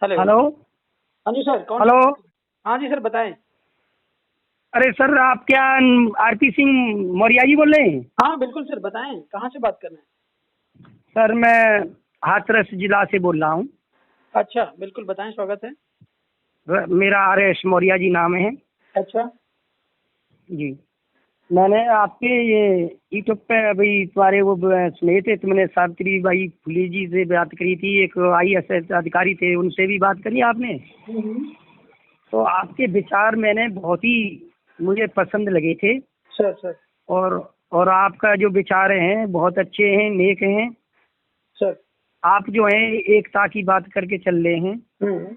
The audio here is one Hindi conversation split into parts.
हेलो। हेलो। हाँ जी सर, कौन? हेलो। हाँ जी सर, बताएं। अरे सर, आप क्या आरपी सिंह मौर्य जी बोल रहे हैं? हाँ बिल्कुल सर, बताएं कहाँ से बात कर रहे सर, मैं हाथरस जिला से बोल रहा हूँ। हैं? अच्छा, बिल्कुल बताएं, स्वागत है। मेरा आर.एस. मौर्य जी नाम है। अच्छा। जी। मैंने आपके ये यूट्यूब पे अभी तुम्हारे वो सुने थे, तुमने सावित्री बाई फुले जी से बात करी थी, एक IAS अधिकारी थे, उनसे भी बात करी आपने। तो आपके विचार मैंने बहुत ही मुझे पसंद लगे थे। Sir sir. और आपका जो विचार हैं बहुत अच्छे हैं, नेक हैं। सर। आप जो है एकता की बात करके चल रहे हैं,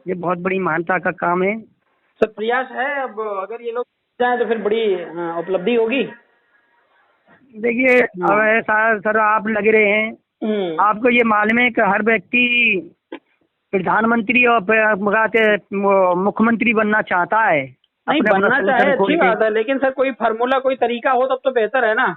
ये बहुत बड़ी महानता का काम है। सर प्रयास है, अब अगर ये लोग जाए तो फिर बड़ी उपलब्धि होगी। देखिए, अब हाँ। ऐसा सर आप लग रहे हैं, आपको ये मालूम है कि हर व्यक्ति प्रधानमंत्री और मुख्यमंत्री बनना चाहता है। नहीं, अपना अपना बनना चाहे संगठन अच्छी खोल के। बात है, लेकिन सर कोई फार्मूला, कोई तरीका हो तब तो बेहतर है ना।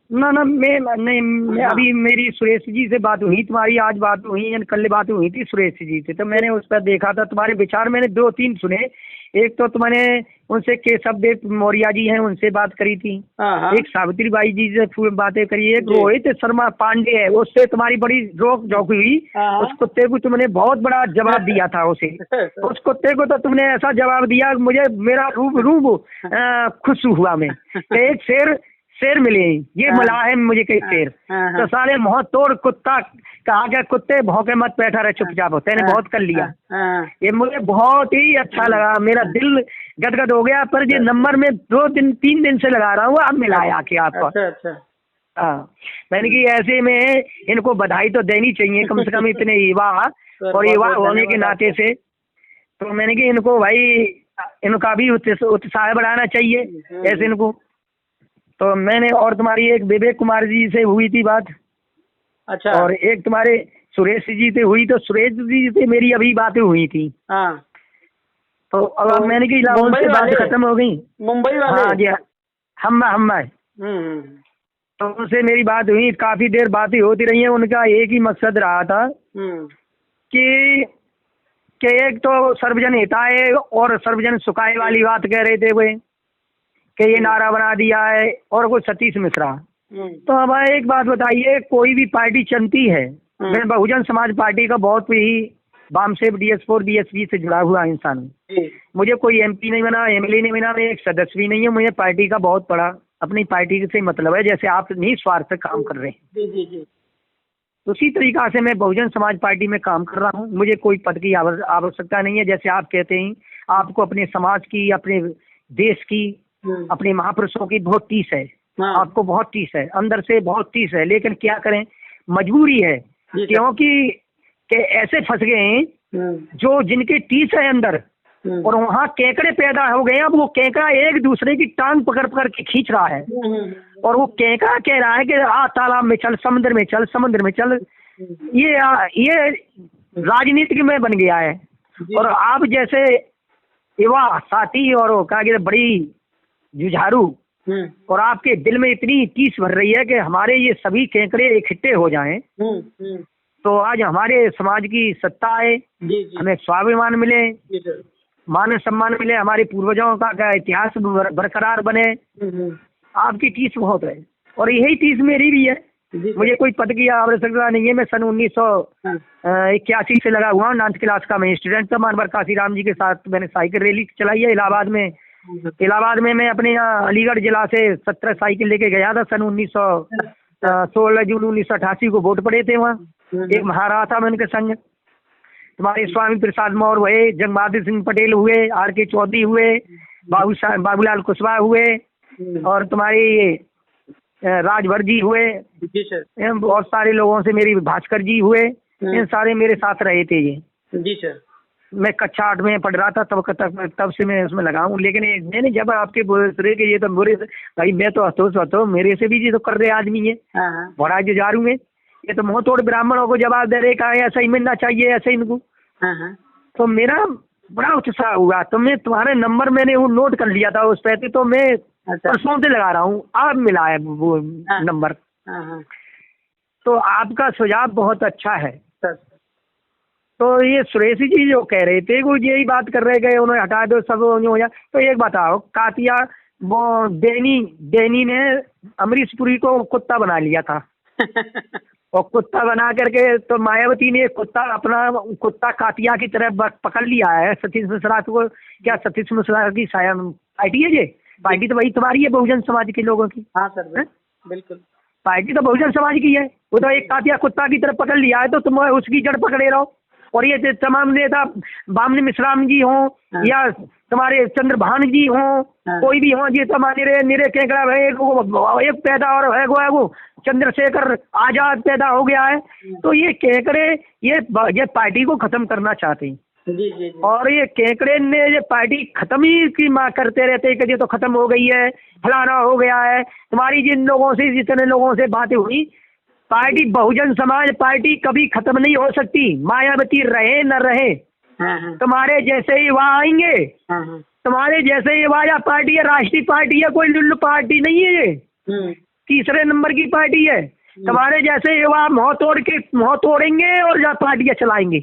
ना ना, मैं हाँ। अभी मेरी सुरेश जी से बात हुई, तुम्हारी आज बात हुई या कल बात हुई थी सुरेश जी से, तो मैंने उस पर देखा था तुम्हारे विचार, मैंने 2-3 सुने। एक तो तुमने उनसे केशव देव मौर्य जी हैं, उनसे बात करी थी। हाँ हाँ। एक सावित्री बाई जी से बातें करी। एक जी। रोहित शर्मा पांडे है, उससे तुम्हारी बड़ी रोक जोक हुई। हाँ उस कुत्ते को तुमने बहुत बड़ा जवाब दिया था उसे। हाँ। उस कुत्ते को तो तुमने ऐसा जवाब दिया, मुझे मेरा रूब रूब खुश हुआ मैं कि एक शेर मिले, ये मिला है मुझे कई शेर। तो साले मुंह तोड़ कुत्ता कहा गया, कुत्ते भौंके मत, बैठा रहे चुपचाप, तेने बहुत कर लिया। ये मुझे बहुत ही अच्छा लगा, मेरा दिल गदगद हो गया। पर ये नंबर में 2-3 दिन से लगा रहा हूँ, अब मिला है आके आपका। अच्छा अच्छा। हाँ, मैंने कि ऐसे में इनको बधाई तो देनी चाहिए कम से कम, इतने युवा और युवा होने के नाते से। तो मैंने कि इनको भाई, इनका भी उत्साह बढ़ाना चाहिए ऐसे इनको। तो मैंने, और तुम्हारी एक विवेक कुमार जी से हुई थी बात, अच्छा। और एक तुम्हारे सुरेश जी से हुई, तो सुरेश जी से मेरी अभी बातें हुई थी। हाँ। तो अब तो मैंने कि उनसे बात खत्म हो गई। मुंबई वाले। हाँ जी, हम तो उनसे मेरी बात हुई, काफी देर बातें होती रही है। उनका एक ही मकसद रहा था कि एक तो सर्वजन हिताय और सर्वजन सुखाय वाली बात कह रहे थे वे, कि ये नारा बना दिया है, और कोई सतीश मिश्रा। तो अब एक बात बताइए, कोई भी पार्टी चलती है, मैं बहुजन समाज पार्टी का बहुत ही वामसेव DS4 DSP से जुड़ा हुआ इंसान हूँ। मुझे कोई MP नहीं बना, MLA नहीं बना, मैं एक सदस्य भी नहीं हूँ। मुझे पार्टी का बहुत बड़ा अपनी पार्टी से मतलब है, जैसे आप निस्वार्थ से काम कर रहे हैं। जी जी जी। उसी तरीका से मैं बहुजन समाज पार्टी में काम कर रहा हूँ। मुझे कोई पद की आवश्यकता नहीं है। जैसे आप कहते हैं, आपको अपने समाज की, अपने देश की, अपने महापुरुषों की बहुत टीस है। आपको बहुत टीस है, अंदर से बहुत टीस है, लेकिन क्या करें, मजबूरी है। क्योंकि ऐसे फंस गए हैं जो जिनकी टीस है अंदर, और वहाँ केकड़े पैदा हो गए हैं। अब वो केकड़ा एक दूसरे की टांग पकड़ पकड़ के खींच रहा है, और वो केकड़ा कह रहा है कि तालाब में चल, समुद्र में चल, समुद्र में चल। ये राजनीति में बन गया है। और आप जैसे युवा साथी और वो क्या कहते, बड़ी जुझारू, और आपके दिल में इतनी टीस भर रही है कि हमारे ये सभी केकड़े इकट्ठे हो जाएं, तो आज हमारे समाज की सत्ता आए, हमें स्वाभिमान मिले, मान सम्मान मिले, हमारे पूर्वजों का इतिहास बरकरार बने। आपकी टीस बहुत है, और यही टीस मेरी भी है। मुझे कोई पद की आवश्यकता नहीं है। मैं सन 1981 से लगा हुआ हूँ। 9th क्लास का मैं स्टूडेंट था। मानवर काशीराम जी के साथ मैंने साइकिल रैली चलाई है इलाहाबाद में। इलाहाबाद में मैं अपने यहाँ अलीगढ़ जिला से 17 साइकिल लेके गया था। सन 16 जून 1988 को वोट पड़े थे वहाँ। एक महारा था मैं उनके संग। तुम्हारे स्वामी प्रसाद मौर्य हुए, जंग बहादुर सिंह पटेल हुए, RK चौधरी हुए, बाबूलाल कुशवाहा हुए, और तुम्हारे राजभर जी हुए। बहुत सारे लोगों से मेरी भास्कर जी हुए। इन सारे मेरे साथ रहे थे ये। जी सर। मैं कक्षा 8 में पढ़ रहा था तब से मैं उसमें लगा हूँ। लेकिन मैंने जब आपके बोले कि ये तो बुरे भाई, मैं तो हतो मेरे से भी ये तो कर रहे आदमी है, बड़ा जुझारू में, ये तो मुंह तोड़ ब्राह्मणों को जवाब दे रहे, कहा ऐसा ही मिलना चाहिए, ऐसे इनको। तो मेरा बड़ा उत्साह हुआ। तो मैं तुम्हारे नंबर मैंने वो नोट कर लिया था उस पे, तो मैं परसों से लगा रहा हूँ, अब मिला है वो नंबर। तो आपका सुझाव बहुत अच्छा है। तो ये सुरेश जी जो कह रहे थे वो यही बात कर रहे गए, उन्हें हटा दो सब हो जाए। तो एक बताओ, कातिया वो डेनी ने अमरीश पुरी को कुत्ता बना लिया था और कुत्ता बना करके तो मायावती ने अपना कुत्ता कातिया की तरह पकड़ लिया है सतीश मिश्रा को। क्या सतीश मिश्रा की पार्टी है ये? पार्टी तो वही तुम्हारी है, बहुजन समाज के लोगों की। हाँ सर, बिल्कुल पार्टी तो बहुजन समाज की है। वो तो एक कातिया कुत्ता की तरफ पकड़ लिया है, तो तुम उसकी जड़ पकड़े रहो। और ये तमाम नेता बामनी मिश्राम जी हों या तुम्हारे चंद्रभान जी हों, कोई भी हों, ये तो निरे केकड़ा है, एक पैदा और है वो चंद्रशेखर आजाद पैदा हो गया है। तो ये केकड़े ये पार्टी को खत्म करना चाहते हैं। जी। और ये केकड़े ने ये पार्टी खत्म ही की माँ करते रहते हैं कि ये तो खत्म हो गई है, फलाना हो गया है। तुम्हारी जितने लोगों से बातें हुई, पार्टी बहुजन समाज पार्टी कभी खत्म नहीं हो सकती। मायावती रहे न रहे, तुम्हारे जैसे ही वहाँ आएंगे, तुम्हारे जैसे ही वहाँ पार्टी है, राष्ट्रीय पार्टी है, कोई लुल्लू पार्टी नहीं है ये, तीसरे नंबर की पार्टी है। तुम्हारे जैसे युवा मुँह तोड़ेंगे और जब पार्टियां चलाएंगे।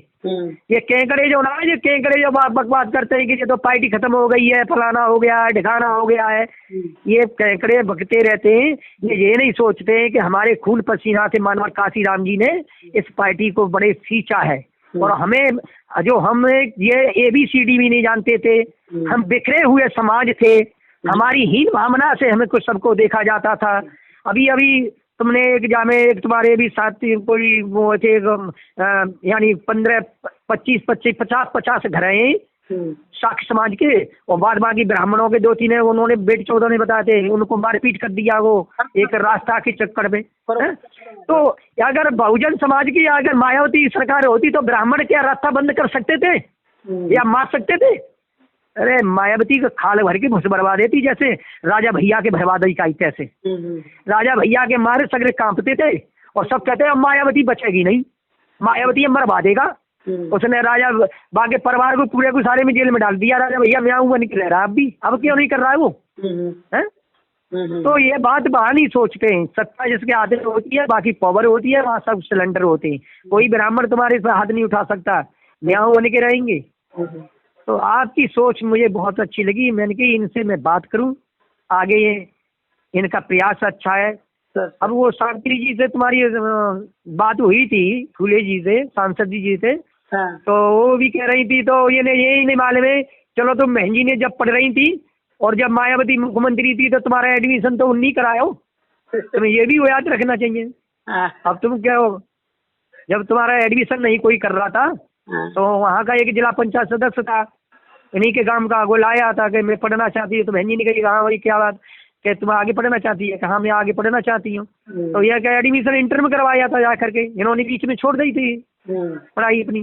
ये केकड़े जो ना, ये केकड़े जो बकवास करते हैं कि ये तो पार्टी खत्म हो गई है, फलाना हो गया है, ढिकाना हो गया है, ये केकड़े बकते रहते हैं। ये नहीं सोचते हैं कि हमारे खून पसीना से मानवर काशीराम जी ने इस पार्टी को बड़े सींचा है। और हम ये ABCD भी नहीं जानते थे, हम बिखरे हुए समाज थे, हमारी हीन भावना से हमें कुछ सबको देखा जाता था। अभी तुमने एक तुम्हारे भी साथी कोई वो थे, यानी 15, 25, 50 घर हैं साक्ष समाज के, और बाद बाकी ब्राह्मणों के 2-3 है, उन्होंने बेट 14 ने बताए थे, उनको मारपीट कर दिया वो एक रास्ता के चक्कर में। तो अगर बहुजन समाज की अगर मायावती सरकार होती तो ब्राह्मण क्या रास्ता बंद कर सकते थे या मार सकते थे? अरे मायावती का खाल भर के घुस भरवा देती, जैसे राजा भैया के भरवा दी काई कैसे। राजा भैया के मारे सगरे कांपते थे और सब कहते हैं मायावती बचेगी नहीं, मायावती मरवा देगा। उसने राजा बागे परिवार को पूरे को सारे में जेल में डाल दिया। राजा भैया म्याऊं बन के रह रहा अब क्यों नहीं कर रहा है वो है? तो ये बात बाहर नहीं सोचते हैं। सत्ता जिसके हाथ में होती है, बाकी पावर होती है, वहाँ सब सिलेंडर होते हैं। कोई ब्राह्मण तुम्हारे से हाथ नहीं उठा सकता, म्याऊं बन के रहेंगे। तो आपकी सोच मुझे बहुत अच्छी लगी, मैंने कही इनसे मैं बात करूं आगे। इनका प्रयास अच्छा है। अब वो शांति जी से तुम्हारी बात हुई थी, फूले जी से, सांसद जी से, तो वो भी कह रही थी, तो ये नहीं मालूम है। चलो तुम बहन जी ने जब पढ़ रही थी और जब मायावती मुख्यमंत्री थी तो तुम्हारा एडमिशन तो उन्हीं कराया हो, तुम्हें ये भी वो याद रखना चाहिए। अब तुम क्या हो, जब तुम्हारा एडमिशन नहीं कोई कर रहा था तो वहाँ का एक जिला पंचायत सदस्य था, इन्हीं के गांव का, वो लाया था कि मैं पढ़ना चाहती हूँ। तो बहन जी ने कही हाँ भाई क्या बात, कि तुम आगे पढ़ना चाहती है? कहा मैं आगे पढ़ना चाहती हूँ। तो यह क्या एडमिशन इंटर में करवाया था जा करके, इन्होंने बीच में छोड़ दी थी पढ़ाई अपनी।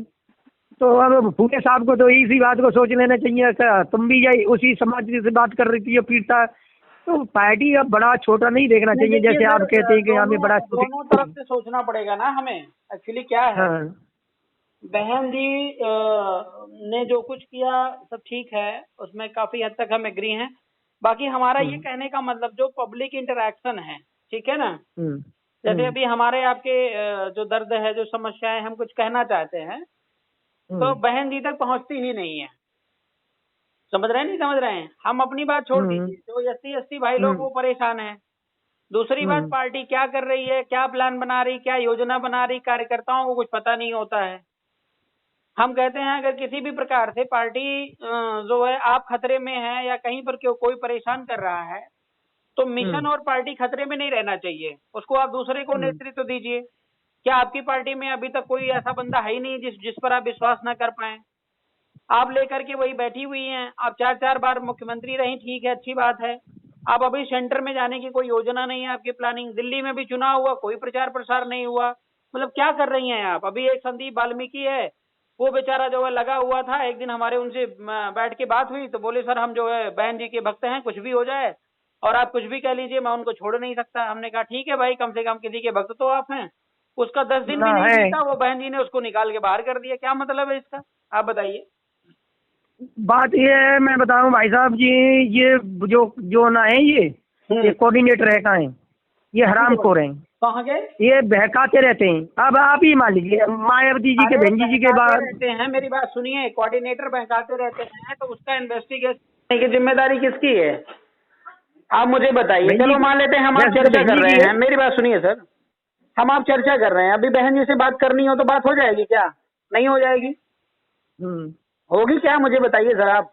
तो अब फूले साहब को तो इसी बात को सोच लेना चाहिए। तुम भी जाए उसी समाज से बात कर रही थी पीड़ता, तो पार्टी अब बड़ा छोटा नहीं देखना चाहिए, जैसे आप कहते हैं कि हमें बड़ा दोनों तरफ से सोचना पड़ेगा ना हमें। एक्चुअली क्या है, बहन जी ने जो कुछ किया सब ठीक है, उसमें काफी हद तक हम एग्री हैं। बाकी हमारा ये कहने का मतलब जो पब्लिक इंटरैक्शन है, ठीक है ना, जैसे अभी हमारे आपके जो दर्द है, जो समस्याएं हम कुछ कहना चाहते हैं तो बहन जी तक पहुंचती ही नहीं है। समझ रहे हैं नहीं समझ रहे हैं? हम अपनी बात छोड़ दीजिए, जो SC भाई लोग वो परेशान हैं। दूसरी बात, पार्टी क्या कर रही है, क्या प्लान बना रही, क्या योजना बना रही, कार्यकर्ताओं को कुछ पता नहीं होता है। हम कहते हैं अगर किसी भी प्रकार से पार्टी जो है आप खतरे में है या कहीं पर कोई परेशान कर रहा है तो मिशन और पार्टी खतरे में नहीं रहना चाहिए, उसको आप दूसरे को नेतृत्व दीजिए। क्या आपकी पार्टी में अभी तक कोई ऐसा बंदा है ही नहीं जिस पर आप विश्वास ना कर पाए? आप लेकर के वही बैठी हुई हैं, आप 4 बार मुख्यमंत्री रही, ठीक है, अच्छी बात है। आप अभी सेंटर में जाने की कोई योजना नहीं है आपकी प्लानिंग। दिल्ली में भी चुनाव हुआ, कोई प्रचार प्रसार नहीं हुआ। मतलब क्या कर रही हैं आप? अभी एक संदीप वाल्मीकि है, वो बेचारा जो है लगा हुआ था। एक दिन हमारे उनसे बैठ के बात हुई तो बोले सर हम जो है बहन जी के भक्त हैं, कुछ भी हो जाए और आप कुछ भी कह लीजिए, मैं उनको छोड़ नहीं सकता। हमने कहा ठीक है भाई, कम से कम किसी के भक्त तो आप हैं। उसका 10 दिन भी नहीं बीता, वो बहन जी ने उसको निकाल के बाहर कर दिया। क्या मतलब है इसका, आप बताइए। बात ये है, मैं बताऊं भाई साहब जी, ये जो ना है ये कोऑर्डिनेटर है, कहाँ है ये? हरामखोर हैं, कहाँ के? ये बहकाते रहते हैं। अब आप ही मान लीजिए मायावती जी के बहन जी के बाद रहते हैं, मेरी बात सुनिए, कोऑर्डिनेटर बहकाते रहते हैं तो उसका इन्वेस्टिगेशन करने की जिम्मेदारी किसकी है? आप मुझे बताइए। चलो मान लेते हैं हम आप चर्चा कर रहे हैं, मेरी बात सुनिए सर, हम आप चर्चा कर रहे हैं, अभी बहन जी से बात करनी हो तो बात हो जाएगी क्या? नहीं हो जाएगी? होगी क्या, मुझे बताइए सर आप।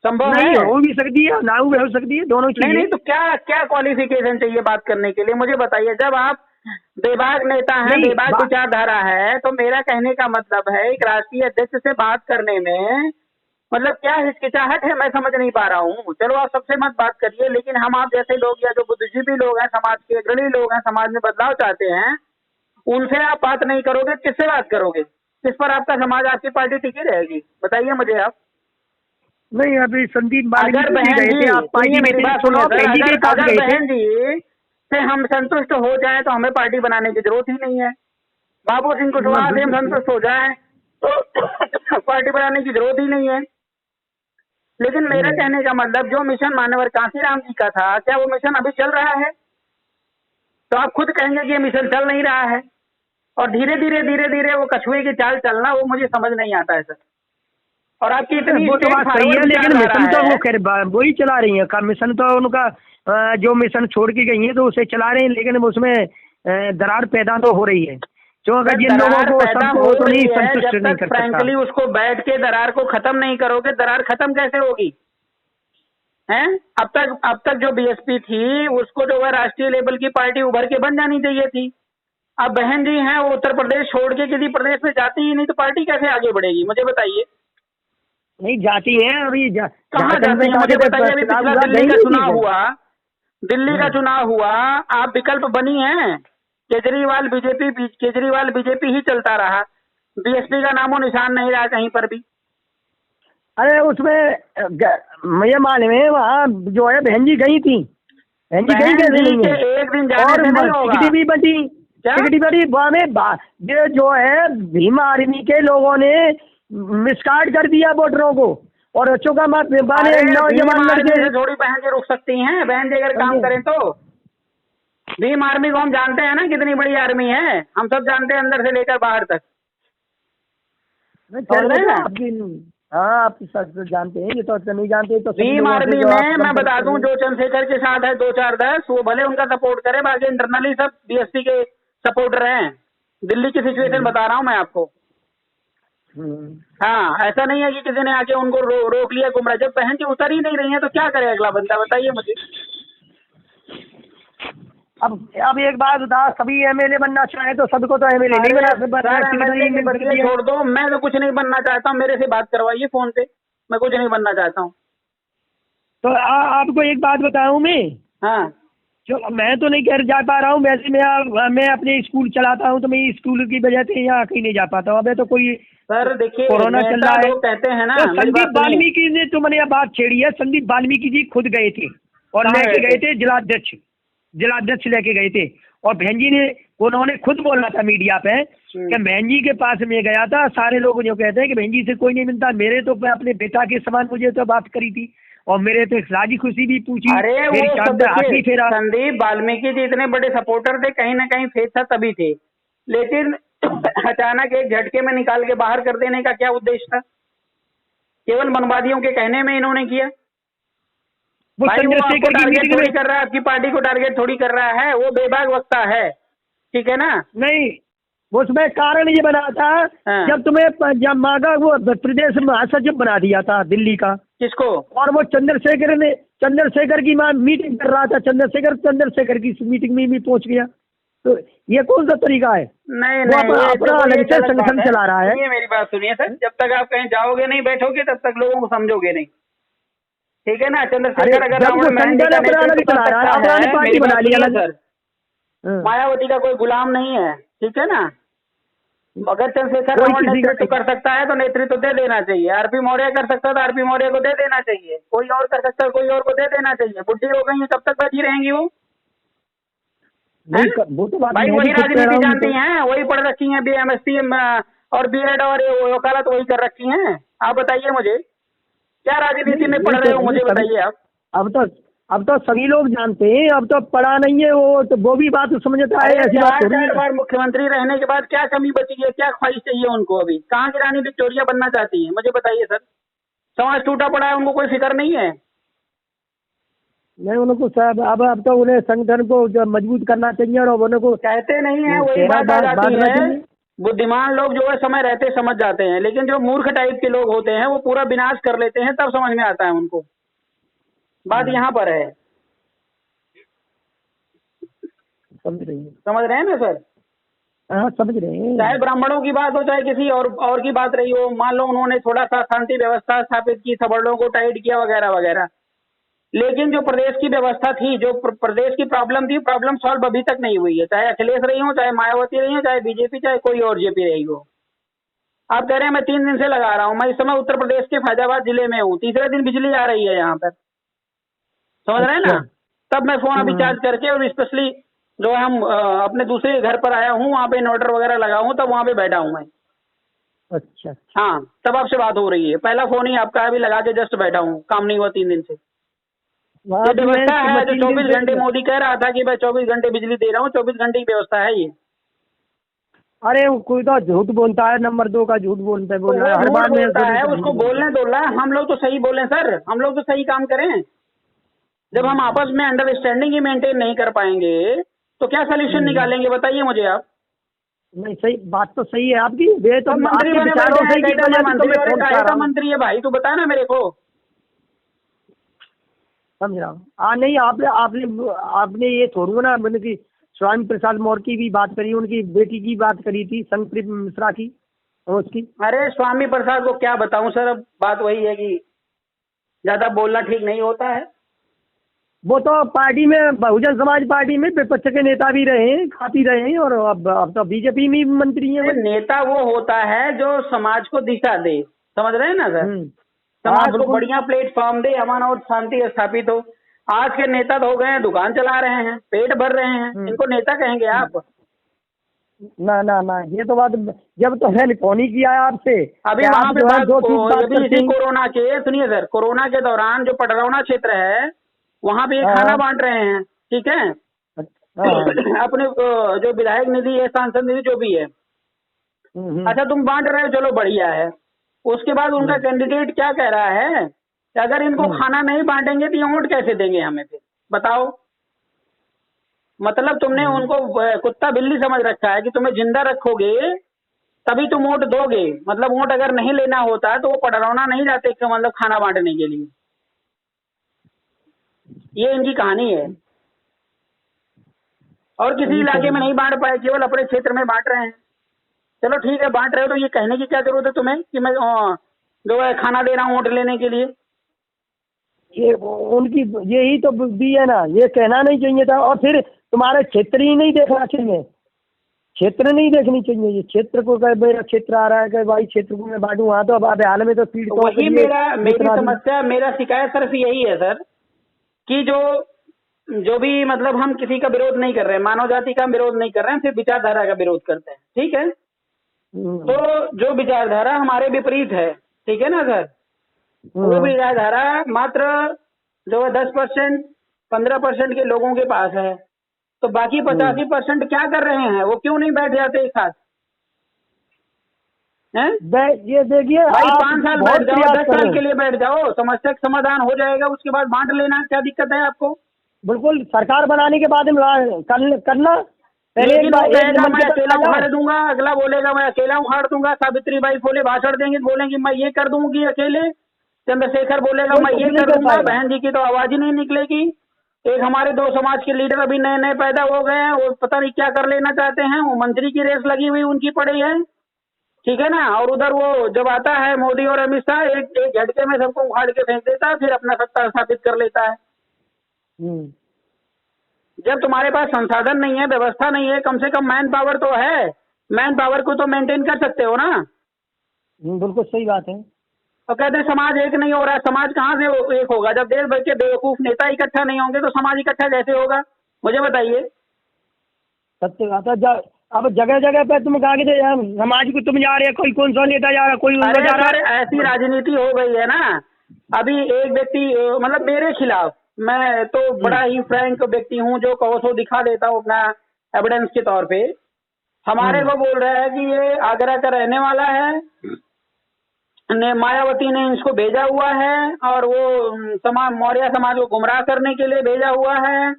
संभव नहीं है? हो भी सकती है, ना भी हो सकती है, दोनों चीजें। नहीं तो क्या क्या क्वालिफिकेशन चाहिए बात करने के लिए, मुझे बताइए। जब आप बेबाक नेता हैं, बेबाक विचारधारा है, तो मेरा कहने का मतलब है एक राष्ट्रीय अध्यक्ष से बात करने में मतलब क्या हिचकिचाहट है, मैं समझ नहीं पा रहा हूँ। चलो आप सबसे मत बात करिए, लेकिन हम आप जैसे लोग या जो बुद्धिजीवी लोग हैं, समाज के अग्रणी लोग हैं, समाज में बदलाव चाहते हैं, उनसे आप बात नहीं करोगे, किससे बात करोगे? किस पर आपका समाज, आपकी पार्टी टिकी रहेगी? बताइए मुझे आप। नहीं अभी संदीप अगर बहन जी, सुनिए मेरी बात सुनो सर, अगर बहन जी से हम संतुष्ट हो जाए तो हमें पार्टी बनाने की जरूरत ही नहीं है। बाबू सिंह कुशवाहा से हम संतुष्ट हो जाए तो पार्टी बनाने की जरूरत ही नहीं है। लेकिन मेरा कहने का मतलब जो मिशन मानवर कांसीराम जी का था, क्या वो मिशन अभी चल रहा है? तो आप खुद कहेंगे कि ये मिशन चल नहीं रहा है, और धीरे धीरे वो कछुए की चाल चलना, वो मुझे समझ नहीं आता है सर। और आपकी इतनी वो तो बात सही है, लेकिन मिशन तो वो खैर वही चला रही है। मिशन तो उनका जो मिशन छोड़ के गई है तो उसे चला रहे हैं, लेकिन उसमें दरार पैदा तो हो रही है। जो अगर जिन लोगों को सबको तो नहीं संतुष्ट नहीं कर सकता। फ्रैंकली उसको बैठ के दरार को खत्म नहीं करोगे, दरार खत्म कैसे होगी? हैं? अब तक जो बीएसपी थी उसको जो है राष्ट्रीय लेवल की पार्टी उभर के बन जानी चाहिए थी। अब बहन जी हैं, वो उत्तर प्रदेश छोड़ के किसी प्रदेश में जाती ही नहीं, तो पार्टी कैसे आगे बढ़ेगी? मुझे बताइए। नहीं जाती है अभी कहाँ जाती है मुझे बताइए। अभी पिछला दिल्ली का चुनाव हुआ, दिल्ली का चुनाव हुआ, आप विकल्प बनी है, केजरीवाल बीजेपी ही चलता रहा, बीएसपी का नामो निशान नहीं रहा कहीं पर भी। अरे उसमें मुझे मालूम है वहाँ जो है बहन जी गई थी, बहन जी गई कैसे नहीं है? एक दिन जाने से नहीं होगा। टिकट भी बची, टिकट बड़ी जो है भीम आर्मी के लोगों ने मिसकार्ड कर दिया वोटरों को, और बच्चों का मत नौजवान लड़के थोड़ी बहन जी रुक सकती हैं। बहन जी अगर काम करें तो भीम आर्मी को हम जानते हैं ना कितनी बड़ी आर्मी है, हम सब जानते हैं अंदर से लेकर बाहर तक। हाँ आप सब जानते हैं, ये तो नहीं जानते तो। भीम आर्मी में मैं बता दूं, जो चंद्रशेखर के साथ है 2-4-10, वो भले उनका सपोर्ट करे, बाकी इंटरनली सब बीएसपी के सपोर्टर हैं। दिल्ली की सिचुएशन बता रहा हूँ मैं आपको। हाँ, ऐसा नहीं है कि किसी ने आके उनको रोक लिया गुमराह। जब बहन जी उतर ही नहीं रही है तो क्या करे अगला बंदा, बताइए मुझे। अब एक बात बता, सभी एमएलए बनना चाहे तो सबको तो एमएलए नहीं बना। छोड़ दो, मैं तो कुछ नहीं बनना चाहता हूँ, मेरे से बात करवाइए फोन पे, मैं कुछ नहीं बनना चाहता हूँ। तो आपको एक बात बताऊँ मैं। हाँ, जो मैं तो नहीं कर जा पा रहा हूँ, वैसे मैं अपने स्कूल चलाता हूँ, तो मैं स्कूल की वजह से यहाँ कहीं नहीं जा पाता हूँ। अबे तो कोई सर देखिए कोरोना चल रहा है, कहते हैं ना। तो संदीप वाल्मीकि ने तो मैंने बात छेड़ी है, संदीप वाल्मीकि जी खुद गए थे और लेके गए थे जिलाध्यक्ष लेके गए थे, और बहन जी ने, उन्होंने खुद बोला था मीडिया पे कि बहन जी के पास में गया था। सारे लोग जो कहते हैं कि बहन जी से कोई नहीं मिलता, मेरे तो अपने बेटा के समान मुझे तो बात करी थी, और मेरे तो राजी खुशी भी पूछी। अरे वो संदीप वाल्मीकि जी इतने बड़े सपोर्टर थे, कहीं ना कहीं फेथ था तभी थे, लेकिन अचानक एक झटके में निकाल के बाहर कर देने का क्या उद्देश्य था? केवल मनवादियों के कहने में इन्होंने किया। भाई वो आपको टारगेट थोड़ी कर रहा है, आपकी पार्टी को टारगेट थोड़ी कर रहा है, वो बेबाक वक्ता है, ठीक है ना? नहीं, उसमें कारण ये बना था जब तुम्हें जब मांगा वो प्रदेश महासचिव बना दिया था दिल्ली का। किसको? और वो चंद्रशेखर की मीटिंग कर रहा था, चंद्रशेखर की मीटिंग में भी पहुंच गया। तो ये कौन सा तरीका है? नहीं अपना अलग से संगठन चला रहा है। मेरी बात सुनिए सर, जब तक आप कहीं जाओगे नहीं, बैठोगे, तब तक लोगों को समझोगे नहीं, ठीक है ना? चंद्रशेखर अगर पार्टी बना लिया सर, मायावती का कोई गुलाम नहीं है, ठीक है ना? अगर चंद्रशेखर रावण नेतृत्व कर सकता है तो नेतृत्व दे देना चाहिए। आरपी मौर्य कर सकता है तो आरपी मौर्य को दे देना चाहिए। कोई और कर सकता है, कोई और को दे देना चाहिए। बुढ़ी हो गई है, कब तक बैठी रहेंगी वो? तो भाई वही राजनीति जानती हैं, वही पढ़ रखी हैं, BMSc और B.Ed और वकालत वही कर रखी हैं। आप बताइए मुझे, क्या राजनीति में पढ़ रहे हो, मुझे बताइए आप। अब तो सभी लोग जानते हैं, अब तो पढ़ा नहीं है वो भी बात समझता है, ऐसी बात थोड़ी है। 4 बार मुख्यमंत्री रहने के बाद क्या कमी बची है, क्या ख्वाहिश चाहिए उनको? अभी कहाँ की रानी विक्टोरिया बनना चाहती है, मुझे बताइए सर। समाज टूटा पड़ा है, उनको कोई फिक्र नहीं है। नहीं, उनको सब अब तो उन्हें संगठन को जो मजबूत करना चाहिए, और उनको कहते नहीं है, वही बात आ जाती है। बुद्धिमान लोग जो है समय रहते समझ जाते हैं, लेकिन जो मूर्ख टाइप के लोग होते हैं वो पूरा विनाश कर लेते हैं, तब समझ में आता है उनको। बात यहाँ पर है, समझ रहे हैं ना सर? हाँ, समझ रहे हैं। चाहे ब्राह्मणों की बात हो, चाहे किसी और की बात रही हो, मान लो उन्होंने थोड़ा सा शांति व्यवस्था स्थापित की, सवर्णों को टाइट किया वगैरह वगैरह, लेकिन जो प्रदेश की व्यवस्था थी, जो प्रदेश की प्रॉब्लम थी, प्रॉब्लम सॉल्व अभी तक नहीं हुई है। चाहे अखिलेश रही हो, चाहे मायावती रही हो, चाहे बीजेपी, चाहे कोई और जेपी रही हो। आप कह रहे हैं मैं 3 दिन से लगा रहा हूँ, मैं इस समय उत्तर प्रदेश के फैजाबाद जिले में हूँ, तीसरे दिन बिजली आ रही है यहाँ पर, समझ रहे हैं ना? तब मैं फोन अभी चार्ज करके, और स्पेशली जो हम अपने दूसरे घर पर आया हूँ, वहाँ पे इन्वर्टर वगैरह लगा हूँ, तब वहाँ पे बैठा हूँ मैं। अच्छा। हाँ, तब आपसे बात हो रही है। पहला फोन ही आपका अभी लगा के जस्ट बैठा हूँ, काम नहीं हुआ 3 दिन से। ये व्यवस्था है जो 24 घंटे मोदी कह रहा था कि मैं 24 घंटे बिजली दे रहा हूँ, 24 घंटे की व्यवस्था है ये। अरे कोई तो झूठ बोलता है, नंबर 2 का झूठ बोलता है, बोल रहा है हर बार में। बोलता है, उसको बोलने दो ना, हम लोग तो सही बोलें सर, हम लोग तो सही काम करें। जब हम आपस में अंडरस्टैंडिंग ही मेंटेन नहीं कर पाएंगे तो क्या सोल्यूशन निकालेंगे, बताइए मुझे आप। नहीं, सही बात तो सही है आपकी। वे तो मंत्री आपके विचारों से की वजह से तो मैं फोन कर रहा हूं। मंत्री है भाई, तू बता ना मेरे को। समझ रहा हूँ। नहीं, आपने ये थोड़ा ना, मतलब कि स्वामी प्रसाद मौर्य की भी बात करी, उनकी बेटी की बात करी थी, संगप्रीत मिश्रा की, उसकी। अरे स्वामी प्रसाद को क्या बताऊं सर, अब बात वही है कि ज्यादा बोलना ठीक नहीं होता है। वो तो पार्टी में, बहुजन समाज पार्टी में विपक्ष के नेता भी रहे हैं, खाती रहे हैं, और अब तो बीजेपी में मंत्री हैं। नेता वो होता है जो समाज को दिशा दे, समझ रहे हैं ना सर? समाज को बढ़िया प्लेटफॉर्म दे, अमन और शांति स्थापित हो। आज के नेता तो हो गए हैं, दुकान चला रहे हैं, पेट भर रहे हैं, इनको नेता कहेंगे आप? ना ना ना, ये तो बात जब तो है फोन ही किया है आपसे। अभी वहाँ पे कोरोना के, सुनिए सर, कोरोना के दौरान जो पडरौना क्षेत्र है वहाँ पे खाना बांट रहे हैं, ठीक है? अपने जो विधायक निधि है, सांसद निधि जो भी है, अच्छा तुम बांट रहे हो, चलो बढ़िया है। उसके बाद उनका कैंडिडेट क्या कह रहा है कि अगर इनको खाना नहीं बांटेंगे तो ये वोट कैसे देंगे हमें, फिर बताओ। मतलब तुमने उनको कुत्ता बिल्ली समझ रखा है कि तुम्हें जिंदा रखोगे तभी तुम वोट दोगे। मतलब वोट अगर नहीं लेना होता तो वो पडरौना नहीं जाते, मतलब खाना बांटने के लिए। ये इनकी कहानी है, और किसी इलाके में नहीं बांट पाए, केवल अपने क्षेत्र में बांट रहे हैं। चलो ठीक है, बांट रहे हो तो ये कहने की क्या जरूरत है तुम्हें कि मैं जो है खाना दे रहा हूँ वोट लेने के लिए? ये उनकी यही तो बुद्धि है ना, ये कहना नहीं चाहिए था। और फिर तुम्हारे क्षेत्र ही नहीं देखना चाहिए, क्षेत्र नहीं देखनी चाहिए। ये क्षेत्र को कहे मेरा क्षेत्र आ रहा है, कहे भाई क्षेत्र को मैं बांटू, वहाँ तो अब हाल में तो पीड़ तो वही मेरी समस्या, मेरा शिकायत सिर्फ यही है सर कि जो भी, मतलब हम किसी का विरोध नहीं कर रहे हैं, मानव जाति का विरोध नहीं कर रहे हैं, सिर्फ विचारधारा का विरोध करते हैं, ठीक है? तो जो विचारधारा हमारे विपरीत है, ठीक है ना सर, वो विचारधारा मात्र जो है 10% 15% के लोगों के पास है, तो बाकी 85% क्या कर रहे हैं? वो क्यों नहीं बैठ जाते एक साथ? ये देखिए भाई 5 साल बैठ जाओ, 10 साल के लिए बैठ जाओ, समस्या का समाधान हो जाएगा, उसके बाद बांट लेना, क्या दिक्कत है आपको? बिल्कुल, सरकार बनाने के बाद करना। लेकिन वो कहेगा मैं अकेला उखाड़ दूंगा, अगला बोलेगा मैं अकेला उखाड़ दूंगा, सावित्री बाई फुले भाषण देंगे, बोलेंगे मैं ये कर दूंगी अकेले, चंद्रशेखर बोलेगा मैं ये कर दूंगा, बहन जी की तो आवाज ही नहीं निकलेगी। एक हमारे 2 समाज के लीडर अभी नए नए पैदा हो गए हैं, वो पता नहीं क्या कर लेना चाहते हैं, वो मंत्री की रेस लगी हुई उनकी पड़ी है, ठीक है ना? और उधर वो जब आता है मोदी और अमित शाह, एक झटके में सबको उखाड़ के फेंक देता है, फिर अपना सत्ता स्थापित कर लेता है। जब तुम्हारे पास संसाधन नहीं है, व्यवस्था नहीं है, कम से कम मैन पावर तो है, मैन पावर को तो मेंटेन कर सकते हो ना? बिल्कुल सही बात है। और कहते हैं समाज एक नहीं हो रहा है, समाज कहाँ से एक होगा जब देश भर के बेवकूफ नेता इकट्ठा नहीं होंगे, तो समाज इकट्ठा कैसे होगा, मुझे बताइए। सत्य बात है। अब जगह जगह पे तुम कहा कि समाज को तुम जा रहे, कोई कौन सा नेता जा रहा, कोई जा रहा है। ऐसी राजनीति हो गई है ना, अभी एक व्यक्ति मतलब मेरे खिलाफ मैं तो बड़ा ही फ्रैंक व्यक्ति हूँ, जो कहो सो दिखा देता हूँ अपना एविडेंस के तौर पे। हमारे को बोल रहा है कि ये आगरा का रहने वाला है, मायावती ने इसको भेजा हुआ है और वो समाज, मौर्य समाज को गुमराह करने के लिए भेजा हुआ है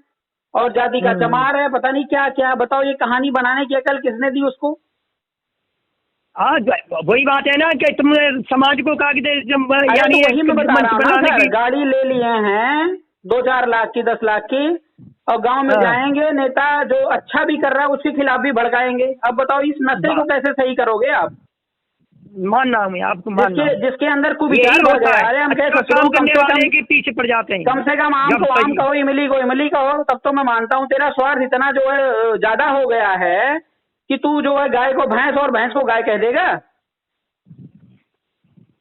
और जाति का चमार है, पता नहीं क्या क्या। बताओ, ये कहानी बनाने की अकल किसने दी उसको? हाँ, वही बात है ना कि तुमने समाज को कहा कि यानी वही मैं बता रहा हूँ ना सर, गाड़ी ले लिए हैं 2-4 लाख की, 10 लाख की, और गांव में जाएंगे, नेता जो अच्छा भी कर रहा है उसके खिलाफ भी भड़काएंगे। अब बताओ, इस नशे को कैसे सही करोगे आप? मानना हूँ आपको, मानना जिसके अंदर कुविचार हो जाए। अरे हम कह सकते हैं करने वाले के पीछे पड़ जाते हैं। कम से कम आम को आम कहो, इमली को इमली कहो, तब तो मैं मानता हूँ। तेरा स्वार्थ इतना जो है ज्यादा हो गया है कि तू जो है गाय को भैंस और भैंस को गाय कह देगा।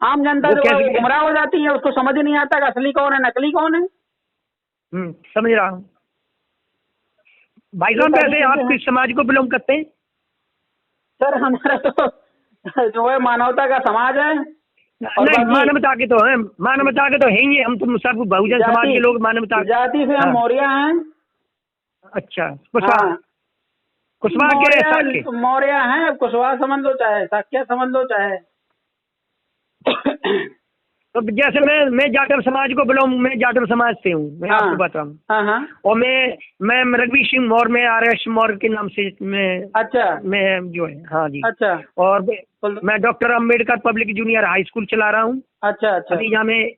आम जनता जो है गुमराह हो जाती है, उसको समझ ही नहीं आता कि असली कौन है नकली कौन है। समझ रहा हूँ भाई साहब। वैसे आप किस समाज को बिलोंग करते हैं? सर हमारा तो जो है मानवता का समाज है। नहीं, मानवता के तो है, मानवता के तो है ही। हम तो सब बहुजन समाज के लोग मानवता जाति से हम मौर्य हैं। अच्छा, कुशवाहा के मौर्य हैं। कुशवाहा समझ लो चाहे शाक्य समझ लो चाहे। तो जैसे मैं जाटव समाज को बिलोंग, मैं जाटव समाज से हूँ, मैं आपको बताऊँ। और मैं रघुवीर सिंह मौर्य में RS मौर्य के नाम से मैं जो है। हाँ जी। अच्छा। और मैं doctor Ambedkar public junior high school चला रहा हूँ। अच्छा अच्छा। अभी यहाँ में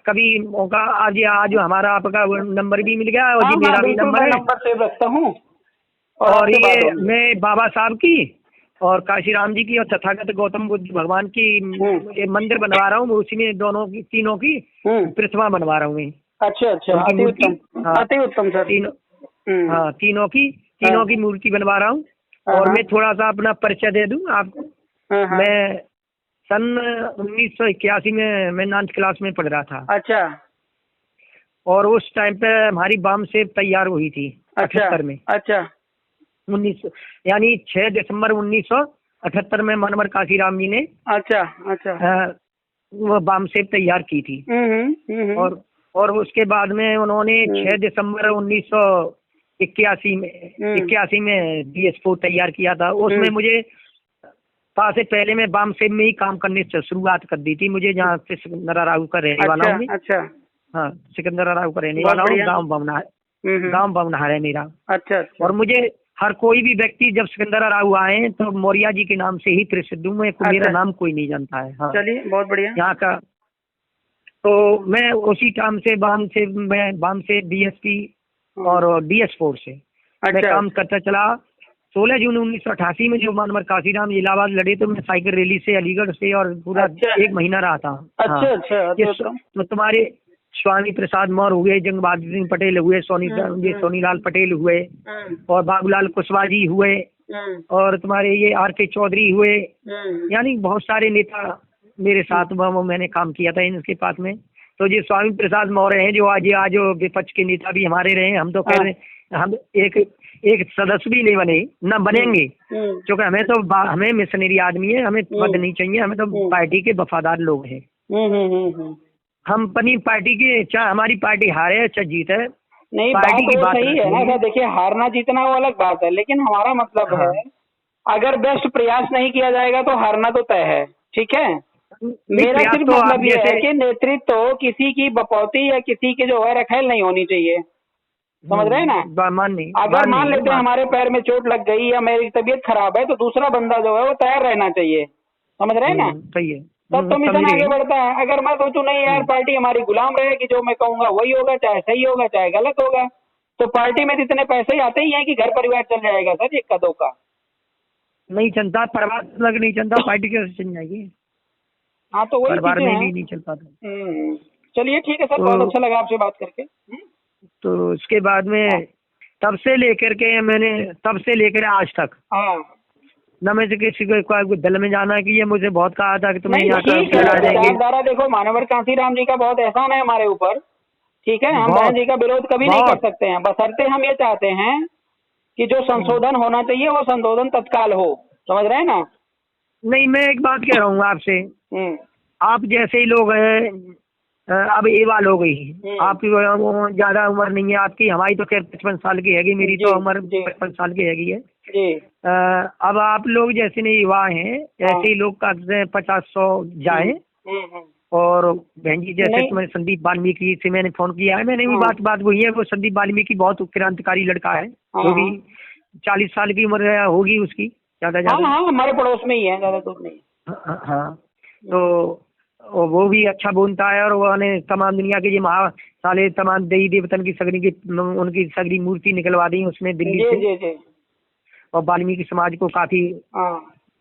कभी मौका आज हमारा आपका नंबर भी मिल गया और जी मेरा भी नंबर है, नंबर सेव रखता हूँ। और ये मैं बाबा साहब की और काशीराम जी की और तथागत गौतम बुद्ध भगवान की एक मंदिर बनवा रहा हूँ। उसी में दोनों की, तीनों की प्रतिमा बनवा रहा हूँ। अच्छा अच्छा, अति उत्तम सर। तीनों की मूर्ति बनवा रहा हूँ। और मैं थोड़ा सा अपना परिचय दे दूं आपको। मैं सन 1981 में मैं 9th क्लास में पढ़ रहा था। अच्छा। और उस टाइम पे हमारी बाम सेव तैयार हुई थी 78 में। अच्छा। 19 यानी 6 दिसंबर 1978 में मनोहर काशीराम जी ने वो बाम सेव तैयार की थी। और उसके बाद में उन्होंने 6 दिसंबर 1981 में DS4 तैयार किया था। उसमें मुझे से पहले मैं बाम सेव में ही काम करने से शुरुआत कर दी थी। मुझे जहाँ से सिकंदरा राव का रहने वाला हूँ। अच्छा। हाँ, सिकंदरा राव का रहने वाला हूँ। गाँव बमनाहर है मेरा। अच्छा। और मुझे हर कोई भी व्यक्ति जब सिकंदरा राव आए तो मौर्य जी के नाम से ही प्रसिद्ध हूँ। मेरा नाम कोई नहीं जानता है। हाँ, चलिए, बहुत बढ़िया। यहाँ का तो मैं उसी काम से बाम से DSP और DS4 से मैं काम करता चला। 16 जून 1988 में जो मनोहर काशीराम इलाहाबाद लड़े तो मैं साइकिल रैली से अलीगढ़ से और पूरा 1 महीना रहा था। अच्छा। तो तुम्हारे स्वामी प्रसाद मौर्य हुए, जंग बहादुर सिंह पटेल हुए, सोनीलाल पटेल हुए, और बाबूलाल कुशवाहा जी हुए, और तुम्हारे ये RK चौधरी हुए। यानी बहुत सारे नेता मेरे साथ मैंने काम किया था इनके पास में। तो ये स्वामी प्रसाद मौर्य हैं जो आज विपक्ष के नेता भी हमारे रहे। हम तो कह रहे हैं हम एक सदस्य भी नहीं बने, न बनेंगे, क्योंकि हमें मिशनरी आदमी है। हमें पद नहीं चाहिए, हमें तो पार्टी के वफादार लोग हैं। हम अपनी पार्टी के, चाहे हमारी पार्टी हारे चाहे जीते, नहीं पार्टी की बात सही है ना सर। देखिए, हारना जीतना वो अलग बात है, लेकिन हमारा मतलब है अगर बेस्ट प्रयास नहीं किया जाएगा तो हारना तो तय है। ठीक है, मेरा सिर्फ मतलब ये है कि नेतृत्व तो किसी की बपौती या किसी की जो है रखेल नहीं होनी चाहिए। समझ रहे हैं ना? अगर मान लेते हैं हमारे पैर में चोट लग गई या मेरी तबीयत खराब है तो दूसरा बंदा जो है वो तैयार रहना चाहिए। समझ रहे हैं ना? सही है, तब तो मिशन आगे बढ़ता है। अगर मैं सोचूं नहीं यार पार्टी हमारी गुलाम रहेगी, जो मैं कहूंगा वही होगा, चाहे सही होगा चाहे गलत होगा, तो पार्टी में इतने पैसे ही आते ही हैं कि घर परिवार चल जाएगा सर। एक कदों का नहीं चलता, परिवार लग नहीं चलता, पार्टी कैसे चल जाएगी? हाँ, तो वही परिवार में भी नहीं चल पाता। चलिए ठीक है सर, बहुत अच्छा लगा आपसे बात करके। तो उसके बाद में तब से लेकर आज तक न मैं किसी को दल में जाना कि ये मुझे बहुत कहा था कि तुम्हें यहाँ का देखो, मनोहर काशीराम जी का बहुत एहसान है हमारे ऊपर। ठीक है, हम बहन जी का विरोध कभी नहीं कर सकते हैं, बशर्ते हम ये चाहते हैं कि जो संशोधन होना चाहिए वो संशोधन तत्काल हो। समझ रहे हैं ना? नहीं, मैं एक बात कह रहा हूँ आपसे। आप जैसे ही लोग हैं अब एवाल हो गई। आपकी वो ज्यादा उम्र नहीं है आपकी, हमारी तो खैर 55 साल की हैगी, मेरी तो उम्र 55 साल की हैगी है। अब आप लोग जैसे नहीं युवा हैं, ऐसे ही लोग का 50-100 जाए। और बहन जी जैसे तुम्हें संदीप वाल्मीकि से मैंने फोन किया है, मैंने भी बात वही है, वो संदीप वाल्मीकि बहुत क्रांतिकारी लड़का है, वो भी 40 साल की उम्र होगी उसकी, ज्यादा हमारे पड़ोस में ही है, ज्यादा दूर नहीं। हाँ, तो वो भी अच्छा बोलता है। और वो ने तमाम दुनिया के ये साले तमाम देवी देवतन की सगरी की उनकी सगरी मूर्ति निकलवा दी उसने दिल्ली से। और वाल्मीकि समाज को काफी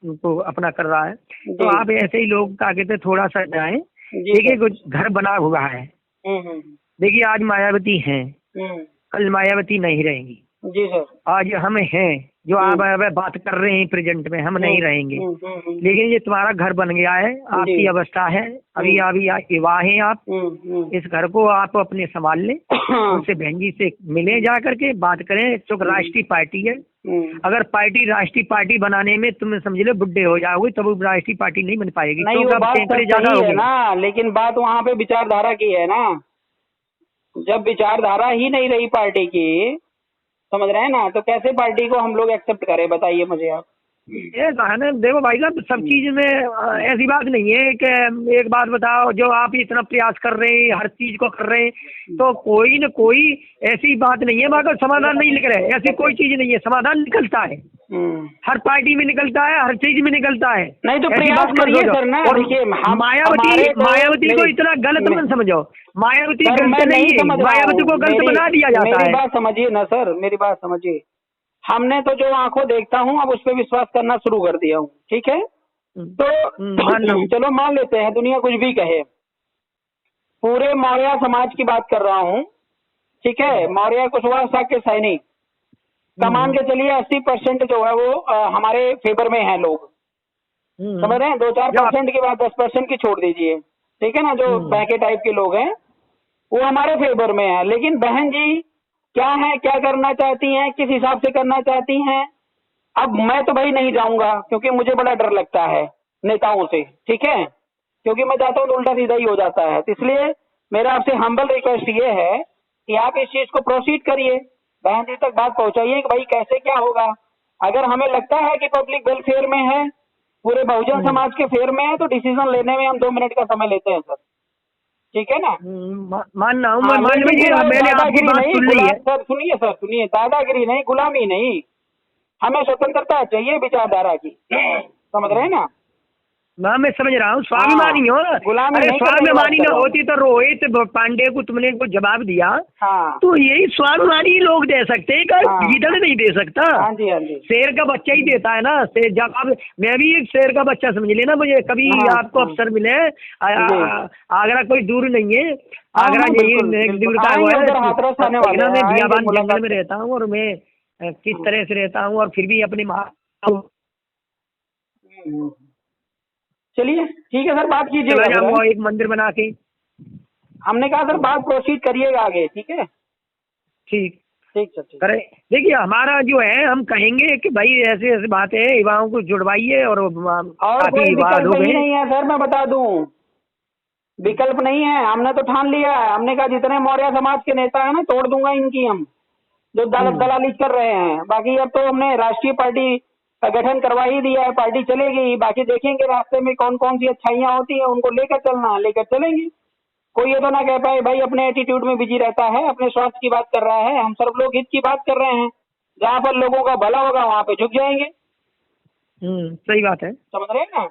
उनको अपना कर रहा है। तो आप ऐसे ही लोग का कहते थोड़ा सा जाए। देखिए कुछ घर बना हुआ है, देखिए आज मायावती हैं, कल मायावती नहीं रहेंगी। जी सर। आज हम हैं जो आप बात कर रहे हैं प्रेजेंट में, हम नहीं रहेंगे। लेकिन ये तुम्हारा घर बन गया है, आपकी अवस्था है, अभी युवा हैं आप, इस घर को आप अपने संभाल लें। उनसे बहन जी से मिले, जा करके बात करें। तो राष्ट्रीय पार्टी है, अगर पार्टी राष्ट्रीय पार्टी बनाने में तुम समझ लो बुढ़े हो जाओगे तब वो राष्ट्रीय पार्टी नहीं बन पाएगी। नहीं, वो बात ज्यादा है ना, लेकिन बात वहाँ पे विचारधारा की है ना। जब विचारधारा ही नहीं रही पार्टी की, समझ रहे हैं ना, तो कैसे पार्टी को हम लोग एक्सेप्ट करें, बताइए मुझे आप। ये कहना देखो भाई साहब, सब चीज में ऐसी बात नहीं है कि एक बात बताओ, जो आप इतना प्रयास कर रहे हैं, हर चीज को कर रहे हैं, तो कोई न कोई ऐसी बात नहीं है मगर समाधान नहीं निकल रहा है। ऐसी कोई चीज नहीं है, समाधान निकलता है, हर पार्टी में निकलता है, हर चीज में निकलता है। नहीं तो प्रयास करिए सर ना। और मायावती को इतना गलत मत समझो, मायावती गलत नहीं है, मायावती को गलत बना दिया जाता है। मेरी बात समझिए ना सर, मेरी बात समझिए। हमने तो जो आंखों देखता हूँ अब उस पर विश्वास करना शुरू कर दिया हूँ, ठीक है। तो चलो मान लेते हैं दुनिया कुछ भी कहे, पूरे मौर्य समाज की बात कर रहा हूँ, ठीक है। मौर्य कुशवाहा शाक्य सैनिक का मान के चलिए 80% जो है वो हमारे फेवर में है लोग, समझ रहे हैं। 2-4% की बात, 10% की छोड़ दीजिए, ठीक है ना। जो बहके टाइप के लोग हैं वो हमारे फेवर में है। लेकिन बहन जी क्या है, क्या करना चाहती हैं, किस हिसाब से करना चाहती हैं, अब मैं तो भाई नहीं जाऊंगा क्योंकि मुझे बड़ा डर लगता है नेताओं से, ठीक है। क्योंकि मैं जाता हूँ तो उल्टा सीधा ही हो जाता है। तो इसलिए मेरा आपसे हम्बल रिक्वेस्ट ये है कि आप इस चीज को प्रोसीड करिए, बहन जी तक बात पहुंचाइए कि भाई कैसे क्या होगा। अगर हमें लगता है कि पब्लिक वेलफेयर में है, पूरे बहुजन समाज के फेयर में है, तो डिसीजन लेने में हम 2 मिनट का समय लेते हैं सर, ठीक है ना। मानना हूँ, मैंने आपकी बात सुन ली है सर। सुनिए, दादागिरी नहीं, गुलामी नहीं, हमें स्वतंत्रता चाहिए विचारधारा की, समझ रहे हैं ना। मैं समझ रहा हूँ, स्वाभिमानी हो। अरे स्वाभिमानी न होती तो रोहित पांडे को तुमने को जवाब दिया, तो यही स्वाभिमानी लोग दे सकते हैं, गीदड़ नहीं दे सकता। हाँ जी, हाँ जी। शेर का बच्चा ही देता है ना। शेर जब मैं भी एक शेर का बच्चा समझ लेना मुझे, कभी आपको अवसर मिले, आगरा कोई दूर नहीं है, आगरा यही दूर का हुआ है। मैं बियाबान जंगल में रहता हूँ और मैं किस तरह से रहता हूँ, और फिर भी अपने चलिए ठीक है सर, बात कीजिएगा। एक मंदिर बना के हमने कहा सर बात प्रोसीड करिएगा आगे, ठीक है। ठीक सर करे। देखिए हमारा जो है, हम कहेंगे कि भाई ऐसे ऐसे बात है, युवाओं को जुड़वाइए। और कोई विकल्प नहीं है सर, मैं बता दूं, विकल्प नहीं है। हमने तो ठान लिया है, हमने कहा जितने मौर्य समाज के नेता है ना, तोड़ दूंगा इनकी, हम जो दलाली कर रहे हैं। बाकी अब तो हमने राष्ट्रीय पार्टी का गठन करवा ही दिया है, पार्टी चलेगी। बाकी देखेंगे रास्ते में कौन कौन सी अच्छाइयाँ होती है, उनको लेकर चलना, लेकर चलेंगे। कोई ये तो ना कह पाए भाई अपने एटीट्यूड में बिजी रहता है, अपने स्वार्थ की बात कर रहा है। हम सब लोग हित की बात कर रहे हैं, जहाँ पर लोगों का भला होगा वहाँ पे झुक जाएंगे। सही बात है, समझ रहे हैं ना।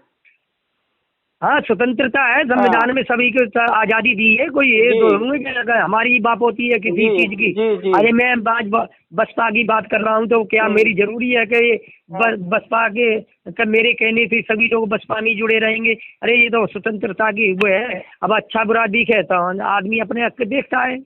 हाँ, स्वतंत्रता है, संविधान में सभी को आजादी दी है। कोई ये तो हमारी बाप होती है किसी चीज की। अरे मैं बसपा की बात कर रहा हूँ, तो क्या मेरी जरूरी है कि बसपा के मेरे कहने से सभी लोग बसपा में जुड़े रहेंगे? अरे ये तो स्वतंत्रता की वो है। अब अच्छा बुरा दिखे तो आदमी अपने हक देखता है,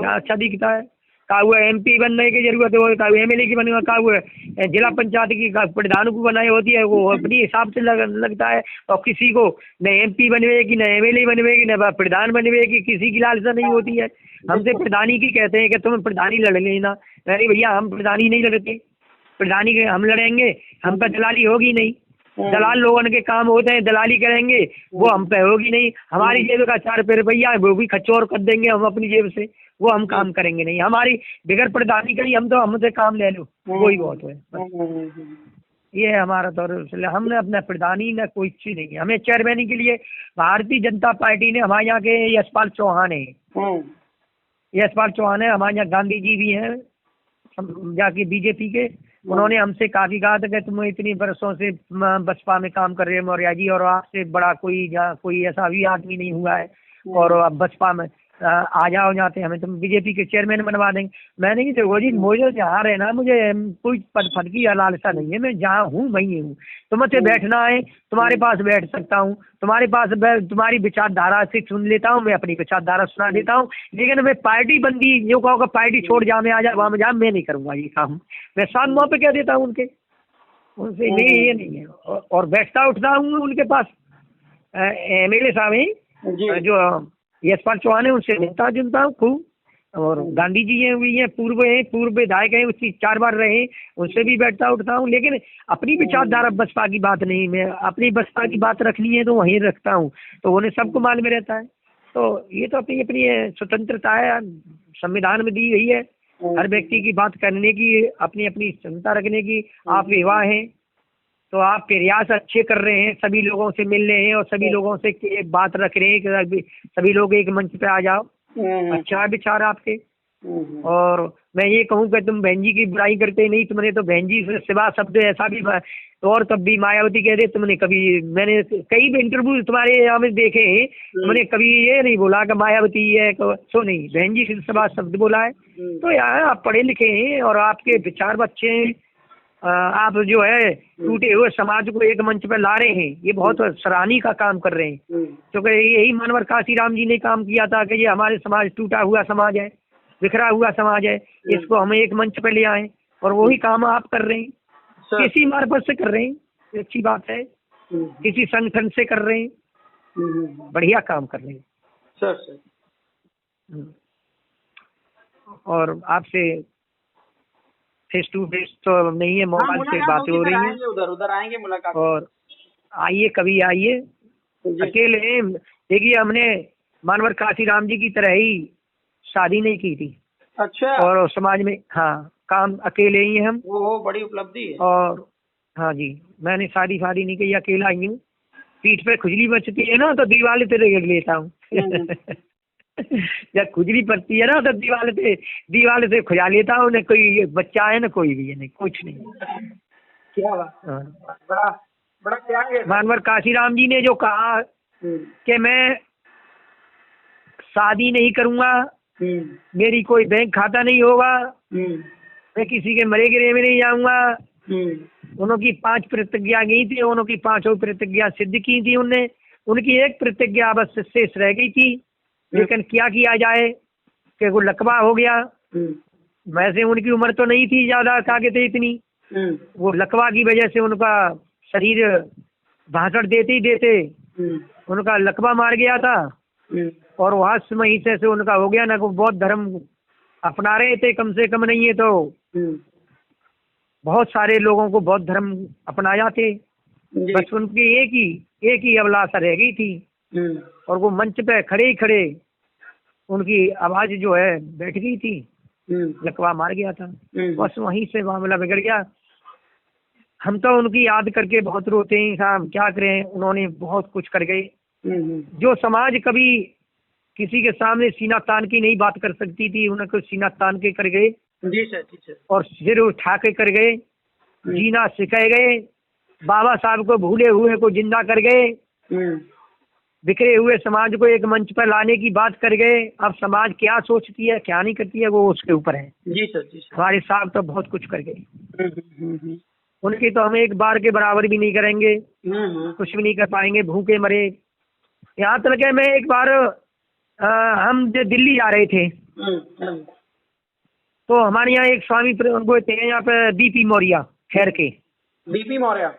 अच्छा दिखता है। का हुआ MP बनने की जरूरत है, का MLA की बने, का हुआ जिला पंचायत की प्रधान को बनाई होती है, वो अपनी हिसाब से लगता है। और किसी को न MP बनवेगी, न MLA बनवेगी, न प्रधान बनवेगी, किसी की लालसा नहीं होती है। हमसे प्रधानी की कहते हैं कि तुम प्रधानी लड़ लेना। अरे भैया हम प्रधानी नहीं लड़ते, प्रधानी हम लड़ेंगे, हम पर दलाली होगी नहीं। दलाल लोगों के काम होते हैं, दलाली करेंगे, वो हम पे होगी नहीं। हमारी जेब का 4 रुपया है वो भी खचोर कर देंगे हम अपनी जेब से, वो हम काम करेंगे नहीं। हमारी बिगड़ प्रधानी करी, हम तो हमसे काम ले लो, वही बहुत है। ये है हमारा तौर। हमने अपना प्रधानी न कोई चीज नहीं है। हमें चेयरमैन के लिए भारतीय जनता पार्टी ने, हमारे यहाँ के यशपाल चौहान है, यशपाल चौहान है हमारे यहाँ, गांधी जी भी हैं जाके बीजेपी के, उन्होंने हमसे काफी कहा था कि तुम इतनी बरसों से बसपा में काम कर रहे हैं मौर्य जी, और आपसे बड़ा कोई ऐसा भी आदमी नहीं हुआ है, और अब बसपा में आ जाओ जाते हमें तुम बीजेपी के चेयरमैन बनवा देंगे। मैंने कहा देखो जी, मुझे जहाँ रहना, मुझे कोई पद फद की लालसा नहीं है, मैं जहाँ हूँ वहीं हूँ। तुमसे बैठना है, तुम्हारे पास बैठ सकता हूँ, तुम्हारे पास तुम्हारी विचारधारा से सुन लेता हूँ, मैं अपनी विचारधारा सुना देता हूँ, लेकिन मैं पार्टी बंदी जो कहोगा पार्टी छोड़ जा, मैं आ जा वहाँ में जा, मैं नहीं करूँगा ये काम। मैं सात मुँह पे कह देता हूँ उनसे नहीं, ये नहीं है। और बैठता उठता हूँ उनके पास। MLA साहब हैं जो यशपाल चौहान है, उनसे मिलता जुलता हूँ खूब। और गांधी जी हैं, भी हैं, पूर्व विधायक हैं, उसकी 4 बार रहे, उनसे भी बैठता उठता हूँ। लेकिन अपनी विचारधारा बसपा की बात नहीं, मैं अपनी बसपा की बात रखनी है तो वहीं रखता हूँ, तो उन्हें सबको मालूम में रहता है। तो ये तो अपनी अपनी स्वतंत्रता है, संविधान में दी गई है हर व्यक्ति की बात करने की, अपनी अपनी क्षमता रखने की। आप विवाह हैं तो आप प्रयास अच्छे कर रहे हैं, सभी लोगों से मिल रहे हैं और सभी लोगों से बात रख रहे हैं कि सभी लोग एक मंच पे आ जाओ। अच्छा विचार आपके। और मैं ये कहूँ कि तुम बहन जी की बुराई करते नहीं, तुमने तो बहन जी से सिवा शब्द ऐसा भी, और तब भी मायावती कह दे, तुमने कभी, मैंने कई इंटरव्यू तुम्हारे यहाँ में देखे हैं, तुमने कभी ये नहीं बोला कि मायावती है, सो नहीं, बहन जी से सिवा शब्द बोला है। तो यार आप पढ़े लिखे हैं और आपके विचार अच्छे हैं, आप जो है टूटे हुए समाज को एक मंच पर ला रहे हैं, ये बहुत सराहनीय का काम कर रहे हैं। क्योंकि यही मानवर काशीराम जी ने काम किया था कि ये हमारे समाज टूटा हुआ समाज है, बिखरा हुआ समाज है, इसको हम एक मंच पर ले आए, और वही काम आप कर रहे हैं। किसी मार्फत से कर रहे हैं, अच्छी बात है, किसी संगठन से कर रहे हैं, बढ़िया काम कर रहे हैं सर। और आपसे फेस टू फेस तो नहीं है, मोबाइल से बातें हो रही हैं, उधर आएंगे मुलाकात। और आइए, कभी आइए, अकेले। देखिए हमने मानवर काशीराम जी की तरह ही शादी नहीं की थी। अच्छा। और समाज में हाँ काम अकेले ही हैं हम। वो बड़ी उपलब्धि है। और हाँ जी, मैंने शादी नहीं की, अकेला ही हूँ। पीठ पे खुजली बचती है ना तो दीवार पे रेड़ लेता हूँ। जब खुजली पड़ती है ना तो दीवार से खुजा लेता हूँ। न कोई बच्चा है न कोई भी है, नहीं कुछ नहीं। क्या बात। बड़ा बड़ा त्याग है। मानवर काशीराम जी ने जो कहा कि मैं शादी नहीं करूँगा, मेरी कोई बैंक खाता नहीं होगा, मैं किसी के मरे गिरे में नहीं जाऊँगा। उनकी 5 प्रतिज्ञा गई थी, उनकी 5 प्रतिज्ञा सिद्ध की थी उनने। उनकी एक प्रतिज्ञा बस शेष रह गई थी, लेकिन क्या किया जाए कि वो लकवा हो गया। वैसे उनकी उम्र तो नहीं थी ज्यादा, ताकत इतनी, वो लकवा की वजह से उनका शरीर भाषण देते ही देते उनका लकवा मार गया था। और वहाँ वहीं से उनका हो गया ना, को बौद्ध धर्म अपना रहे थे, कम से कम नहीं है तो बहुत सारे लोगों को बौद्ध धर्म अपनाया थे। बस उनकी एक ही अभिलाषा रह गई थी, और वो मंच पे खड़े उनकी आवाज जो है बैठ गई थी, लकवा मार गया था। बस वहीं से मामला बिगड़ गया। हम तो उनकी याद करके बहुत रोते हैं साहब, क्या करें, उन्होंने बहुत कुछ कर गए। जो समाज कभी किसी के सामने सीना तान की नहीं बात कर सकती थी, उनको सीना तान के कर गए। जी सर। और सिर उठा के कर गए, जीना सिखाए गए, बाबा साहब को भूले हुए को जिंदा कर गए, बिखरे हुए समाज को एक मंच पर लाने की बात कर गए। अब समाज क्या सोचती है क्या नहीं करती है वो उसके ऊपर है। जी सर। हमारे साहब तो बहुत कुछ कर गए, उनकी तो हम एक बार के बराबर भी नहीं करेंगे, कुछ भी नहीं कर पाएंगे, भूखे मरे। यहाँ तक मैं एक बार हम दिल्ली जा रहे थे, तो हमारे यहाँ एक स्वामी वो थे यहाँ पे बीपी मौर्य खैर के। बीपी मौर्य?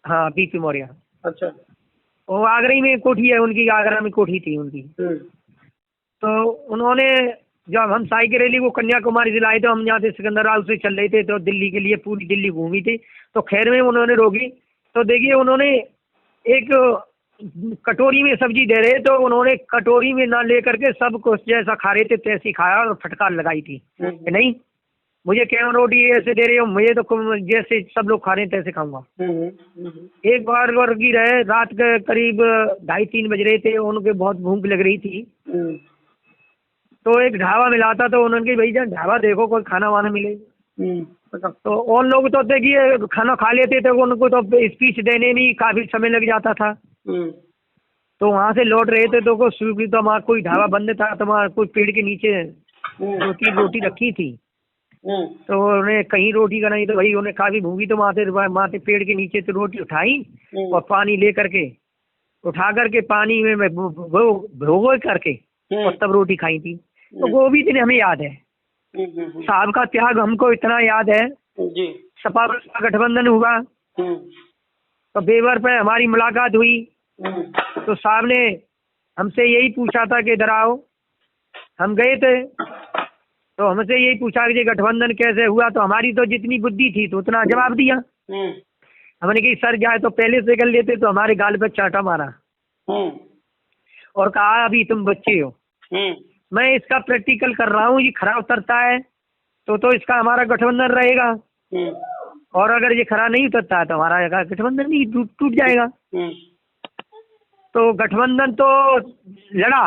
हाँ बीपी मौर्य। अच्छा। वो आगरा ही में कोठी है उनकी, आगरा में कोठी थी उनकी। तो उन्होंने जब हम साइकिल रैली को कन्याकुमारी से लाए, तो हम यहाँ से सिकंदराबाद से चल रहे थे, तो दिल्ली के लिए पूरी दिल्ली घूमी थी। तो खैर में उन्होंने रोकी तो देखिए उन्होंने एक कटोरी में सब्जी दे रहे तो उन्होंने कटोरी में ना लेकर के सब कुछ जैसा खा रहे थे तैसी खाया और फटकार लगाई थी कि नहीं मुझे क्या रोटी ऐसे दे रहे हो, मुझे तो जैसे सब लोग खा रहे हैं तैसे खाऊंगा। एक बार वर्गी रहे, रात के करीब 2:30-3 बज रहे थे, उनके बहुत भूख लग रही थी। तो एक ढाबा मिला था तो उन्होंने भाई जान ढाबा देखो कोई खाना वाना मिले। तो और लोग तो देखिए खाना खा लेते थे, उनको तो स्पीच देने में काफी समय लग जाता था। तो वहां से लौट रहे थे तो तो वहाँ कोई ढाबा बंद था, तो वहाँ कोई पेड़ के नीचे रोटी रखी थी। तो उन्हें कहीं रोटी का नहीं, तो भाई उन्हें काफी भूखी, तो वहां से पेड़ के नीचे से रोटी उठाई और पानी ले करके उठा करके पानी में भिगो करके और तब रोटी खाई थी। तो वो भी दिन हमें याद है। साहब का त्याग हमको इतना याद है। सपा का गठबंधन हुआ तो बेवर पे हमारी मुलाकात हुई तो साहब ने हमसे यही पूछा था कि इधर आओ। हम गए थे तो हमसे यही पूछा कि गठबंधन कैसे हुआ, तो हमारी तो जितनी बुद्धि थी तो उतना जवाब दिया। हमने कही सर जाए तो पहले से कर लेते, तो हमारे गाल पे चाटा मारा और कहा अभी तुम बच्चे हो। मैं इसका प्रैक्टिकल कर रहा हूँ, ये खरा उतरता है तो इसका हमारा गठबंधन रहेगा, और अगर ये खरा नहीं उतरता है तो हमारा गठबंधन ही टूट जाएगा। तो गठबंधन तो लड़ा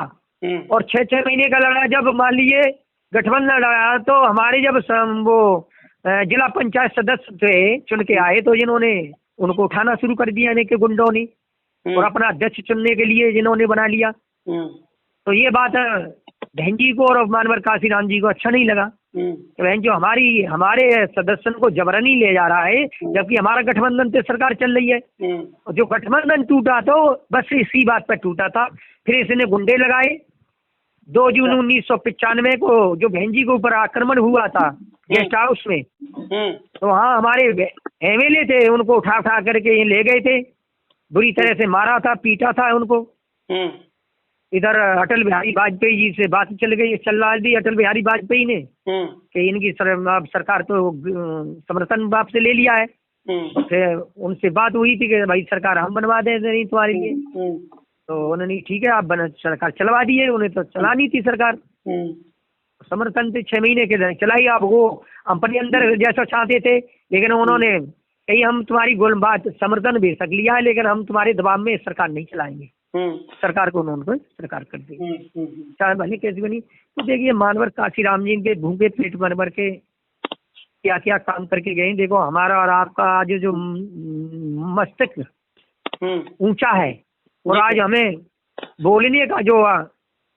और 6-6 महीने का लड़ा। जब मान लीजिए गठबंधन लड़ा तो हमारे जब वो जिला पंचायत सदस्य थे चुन के आए तो जिन्होंने उनको उठाना शुरू कर दिया यानी कि गुंडों ने, और अपना अध्यक्ष चुनने के लिए जिन्होंने बना लिया। तो ये बात बहन जी को और मानवर काशीराम जी को अच्छा नहीं लगा कि बहन जो हमारे सदस्यों को जबरनी ले जा रहा है, जबकि हमारा गठबंधन से सरकार चल रही है। और जो गठबंधन टूटा तो बस इसी बात पर टूटा था। फिर इसने गुंडे लगाए। 2 जून 1995 को जो बहन जी के ऊपर आक्रमण हुआ था गेस्ट हाउस में, तो वहाँ हमारे एमएलए थे, उनको उठा करके ले गए थे, बुरी तरह से मारा था, पीटा था उनको। इधर अटल बिहारी वाजपेयी जी से बात चल रहा थी अटल बिहारी वाजपेयी ने कि इनकी सरकार तो समर्थन बाप से ले लिया है। तो फिर उनसे बात हुई थी कि भाई सरकार हम बनवा दे नहीं तुम्हारे लिए। तो उन्होंने ठीक है आप सरकार चलवा दिए। उन्हें तो चलानी थी सरकार, समर्थन से 6 महीने के चलाई। आप वो अपने अंदर जैसा चाहते थे, लेकिन उन्होंने कही हम तुम्हारी गोल बात समर्थन बेशक लिया है, लेकिन हम तुम्हारे दबाव में सरकार नहीं चलाएंगे। सरकार को उन्होंने सरकार कर दी, चाहे भले कैसी बनी। तो देखिए मानवर काशीराम जी के भूखे पेट भर के क्या क्या काम करके गए। देखो हमारा और आपका आज जो मस्तिष्क ऊंचा है और आज हमें बोलने का जो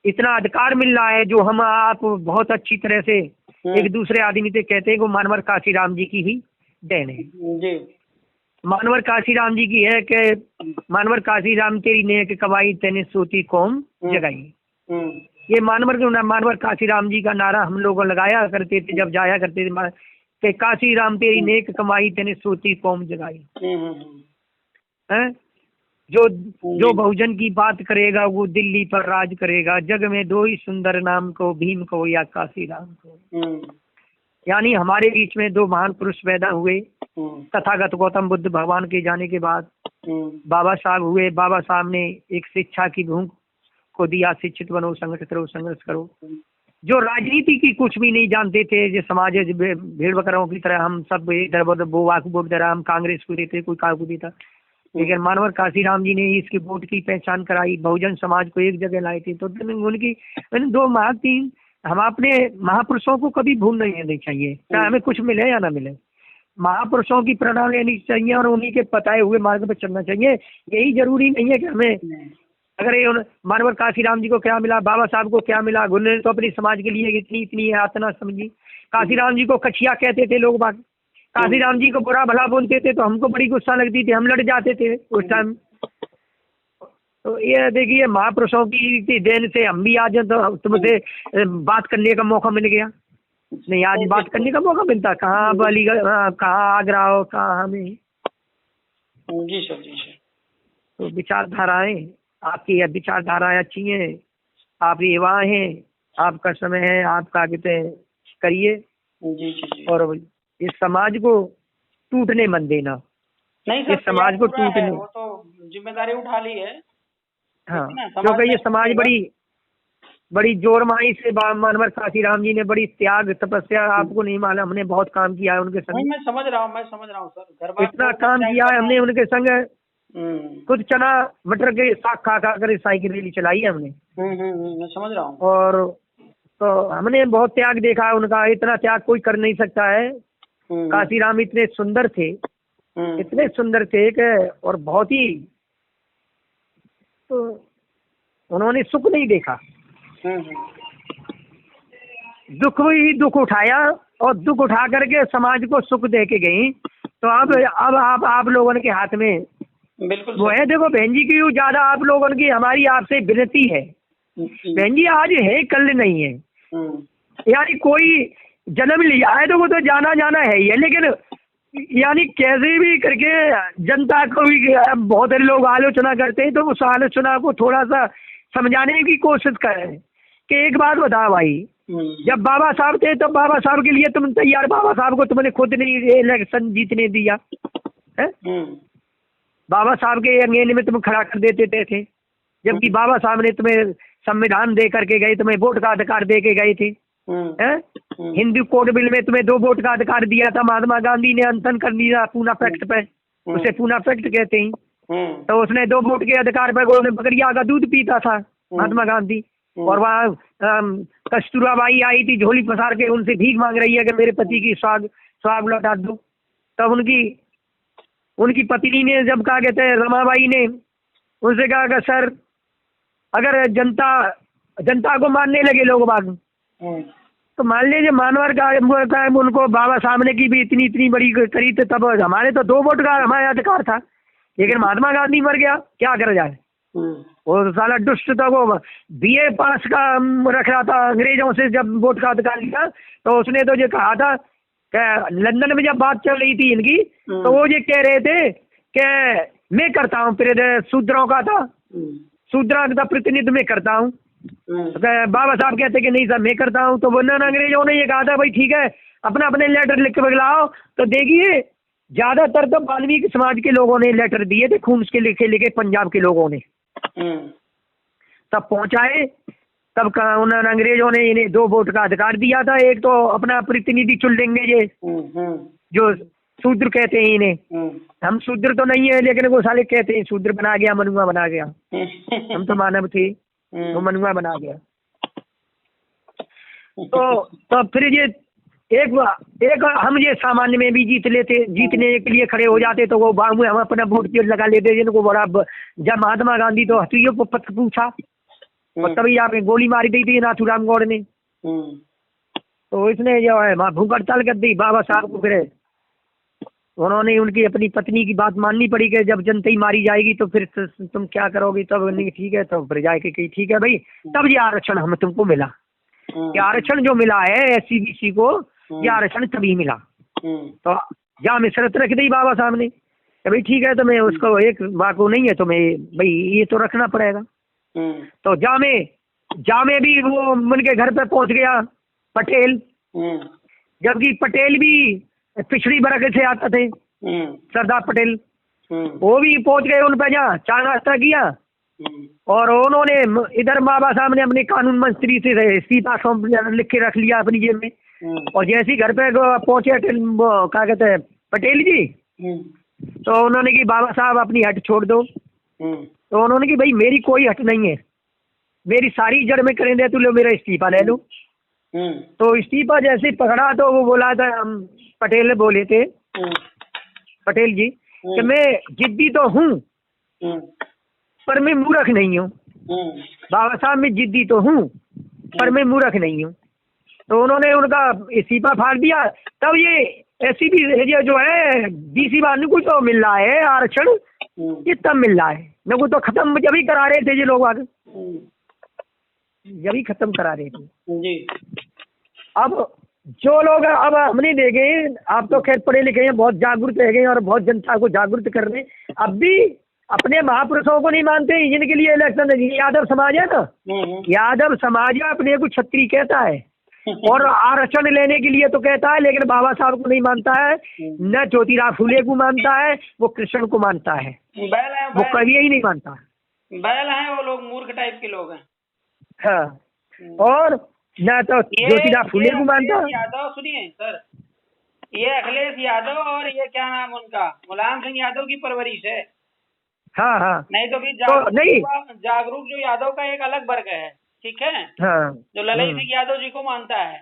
इतना अधिकार मिल रहा है, जो हम आप बहुत अच्छी तरह से एक दूसरे आदमी से कहते हैं, वो मानवर काशीराम जी की ही देन है। मानवर काशीराम जी की है कि मानवर काशीराम तेरी नेक कमाई तेने सोती कौम जगाई। ये मानवर काशीराम जी का नारा हम लोग लगाया करते थे जब जाया करते थे कि काशीराम तेरी नेक कमाई तेने सोती कौम जगाई। हैं जो बहुजन की बात करेगा वो दिल्ली पर राज करेगा, जग में 2 ही सुंदर नाम को, भीम को या काशीराम को। यानी हमारे बीच में 2 महान पुरुष पैदा हुए। तथागत गौतम बुद्ध भगवान के जाने के बाद बाबा साहब हुए। बाबा साहब ने एक शिक्षा की भूख को दिया, शिक्षित बनो, संगठित रहो, संघर्ष करो। जो राजनीति की कुछ भी नहीं जानते थे, जो समाज भेड़ बकरों की तरह हम सब इधर उधर हम कांग्रेस को देते, कोई कांग्रेस देता, लेकिन मानवर काशीराम जी ने इसकी वोट की पहचान कराई, बहुजन समाज को एक जगह लाए थे। तो उनकी 2 3 हम अपने महापुरुषों को कभी भूल नहीं देनी चाहिए, चाहे हमें कुछ मिले या ना मिले। महापुरुषों की प्रेरणा लेनी चाहिए और उन्हीं के बताए हुए मार्ग पर चलना चाहिए। यही जरूरी नहीं है कि हमें अगर ये मानवर काशीराम जी को क्या मिला, बाबा साहब को क्या मिला, उन्होंने तो अपनी समाज के लिए इतनी यातना समझी। काशीराम जी को कछिया कहते थे लोग बात, काशीराम जी को बुरा भला बोलते थे तो हमको बड़ी गुस्सा लगती थी, हम लड़ जाते थे उस टाइम। तो ये देखिए महापुरुषों की देन से हम भी आज तो तुमसे बात करने का मौका मिल गया। नहीं आज बात करने का मौका मिलता, कहाँ अलीगढ़, कहाँ आगरा हो, कहाँ हमें। जी सर, जी सर। तो विचारधाराएं आपकी, विचारधाराएं अच्छी हैं, आप युवा हैं, आपका समय है, आपका आगे करिए। जी जी जी। और इस समाज को टूटने मत देना। नहीं ये सर, समाज को पूरा है, टूटने। वो तो जिम्मेदारी उठा ली है। हाँ, लेकिन क्योंकि ये में समाज बड़ी जोरमाई से मानवर काशीराम जी ने बड़ी त्याग तपस्या, आपको नहीं मालूम, हमने बहुत काम किया है उनके नहीं, संग, मैं समझ रहा हूँ सर, घर बार इतना छोड़ के काम त्याग किया है करना। हमने उनके संग। हम्म खुद चना मटर के साग खा खा कर साइकिल रैली चलाई है हमने। मैं समझ रहा हूँ। और तो हमने बहुत त्याग देखा है उनका, इतना त्याग कोई कर नहीं सकता है। काशीराम इतने सुंदर थे, इतने सुंदर थे कि, और बहुत ही, तो उन्होंने सुख नहीं देखा, दुख ही दुख उठाया, और दुख उठा करके समाज को सुख दे के गई। तो अब आप लोगों के हाथ में बिल्कुल वो है। देखो बहन जी की ज्यादा आप लोगों की हमारी आपसे विनती है, बहन जी आज है कल नहीं है, यानी कोई जन्म लिया है तो वो तो जाना जाना है ही है, लेकिन यानी कैसे भी करके जनता को भी बहुत सारे लोग आलोचना करते हैं, तो उस आलोचना को थोड़ा सा समझाने की कोशिश करें कि एक बात बताओ भाई, जब बाबा साहब थे तो बाबा साहब के लिए तुम तैयार, बाबा साहब को तुमने खुद नहीं इलेक्शन जीतने दिया है, बाबा साहब के अंगेन में तुम खड़ा कर देते थे, जबकि बाबा साहब ने तुम्हें संविधान दे करके गए, तुम्हें वोट का अधिकार दे के गए थे। हिंदू कोड बिल में तुम्हें 2 वोट का अधिकार दिया था, महात्मा गांधी ने अंतन कर दिया पूना फैक्ट पे, उसे पूना फैक्ट कहते हैं। तो उसने 2 वोट के अधिकार पर उन्होंने बकरिया का दूध पीता था महात्मा गांधी, और वहाँ कस्तूरा बाई आई थी झोली पसार के, उनसे भीख मांग रही है कि मेरे पति की स्वाग लौटा दो। तब उनकी पत्नी ने जब कहा, कहते हैं रमाबाई ने उनसे कहा कि सर अगर जनता को मानने लगे लोग बाग, तो मान लीजिए मानवर का उनको बाबा सामने की भी इतनी बड़ी करी, तो तब हमारे तो 2 वोट का हमारा अधिकार था, लेकिन महात्मा गांधी मर गया, क्या कर जाए। वो साला दुष्ट था, वो BA पास का रख रहा था, अंग्रेजों से जब वोट का अधिकार लिया तो उसने तो ये कहा था कि लंदन में जब बात चल रही थी इनकी, तो वो ये कह रहे थे कि मैं करता हूँ, शूद्रों का था, शूद्रों का प्रतिनिधित्व मैं करता हूँ। बाबा साहब कहते कि नहीं सर मैं करता हूँ। तो वो अंग्रेजों ने ये कहा था भाई ठीक है, अपना अपने लेटर लिख के लाओ। तो देखिए ज्यादातर तो वाल्मीकि समाज के लोगों ने लेटर दिए थे, खून के लिखे पंजाब के लोगों ने तब पहुंचाए, तब उन्होंने अंग्रेजों ने इन्हें 2 वोट का अधिकार दिया था। एक तो अपना प्रतिनिधि चुन लेंगे, ये जो शूद्र कहते हैं इन्हें, हम शूद्र तो नहीं है लेकिन वो साले कहते हैं शूद्र बना गया, मनुआ बना गया, हम तो मानव थे, वो मनुआ बना गया। तो फिर ये एक हम ये सामान्य में भी जीतने के लिए खड़े हो जाते, तो वो बाबू हम अपना वोट लगा लेते, जिनको बड़ा जब महात्मा गांधी तो हथियों को पत्र पूछा, और तभी आपने गोली मारी दी थी नाथूराम गौड़ ने। तो इसने जो है भूख हड़ताल कर दी बाबा साहब को, फिर उन्होंने उनकी अपनी पत्नी की बात माननी पड़ी कि जब जनता ही मारी जाएगी तो फिर तुम क्या करोगे। तब नहीं ठीक है, तो फिर जाके कही ठीक है भाई, तब ये आरक्षण हम तुमको मिला। ये आरक्षण जो मिला है SC BC को, ये आरक्षण तभी मिला। तो जहाँ में शर्त रख दी बाबा साहब ने कि भाई ठीक है, तो मैं उसको एक बात को नहीं है, तो मैं भाई ये तो रखना पड़ेगा। तो जामे भी वो उनके घर पे पहुंच गया पटेल, जबकि पटेल भी पिछड़ी वर्ग से आते थे, सरदार पटेल, वो भी पहुंच गए उन पे, जहाँ चाय नाश्ता किया, और उन्होंने इधर बाबा साहब ने अपने कानून मंत्री से इस्तीफा लिख के रख लिया अपनी जेब में। और जैसे ही घर पे पहुंचे क्या कहते हैं पटेल जी, तो उन्होंने की बाबा साहब अपनी हट छोड़ दो। तो उन्होंने की भाई मेरी कोई हट नहीं है, मेरी सारी जड़ में करें दे, तू लो मेरा इस्तीफा ले लो। तो इस्तीफा जैसे पकड़ा तो वो बोला था, हम पटेल बोले थे पटेल जी कि मैं जिद्दी तो हूँ पर मैं मूर्ख नहीं हूँ। बाबा साहब मैं जिद्दी तो हूँ पर मैं मूर्ख नहीं हूँ। तो उन्होंने उनका इस्तीफा फाड़ दिया। तब ये SC BC जो है BC वालों को जो मिल रहा है आरक्षण, ये तब मिल रहा है, न को तो खत्म जब ही करा रहे थे ये लोग आगे, जब ही खत्म करा रहे थे जी। अब जो लोग अब हमने देखे, आप तो खैर पढ़े लिखे हैं, बहुत जागरूक रह गए और बहुत जनता को जागरूक कर रहे हैं। अब भी अपने महापुरुषों को नहीं मानते, जिनके लिए इलेक्शन यादव समाज है ना, यादव समाज अपने को छत्री कहता है, और आरक्षण लेने के लिए तो कहता है, लेकिन बाबा साहब को नहीं मानता है, न ज्योतिराव फुले को मानता है, वो कृष्ण को मानता है, बैल है, वो कभी ही नहीं मानता। बैल है वो लोग, मूर्ख टाइप के लोग हैं। हाँ, और न तो ज्योतिराव फुले को मानता है। यादव सुनिए सर, ये अखिलेश यादव और ये क्या नाम उनका, मुलायम सिंह यादव की परवरिश है। हाँ हाँ, नहीं तो भी नहीं जागरूक जो यादव का एक अलग वर्ग है, ठीक है, हाँ, जो ललई सिंह यादव जी को मानता है,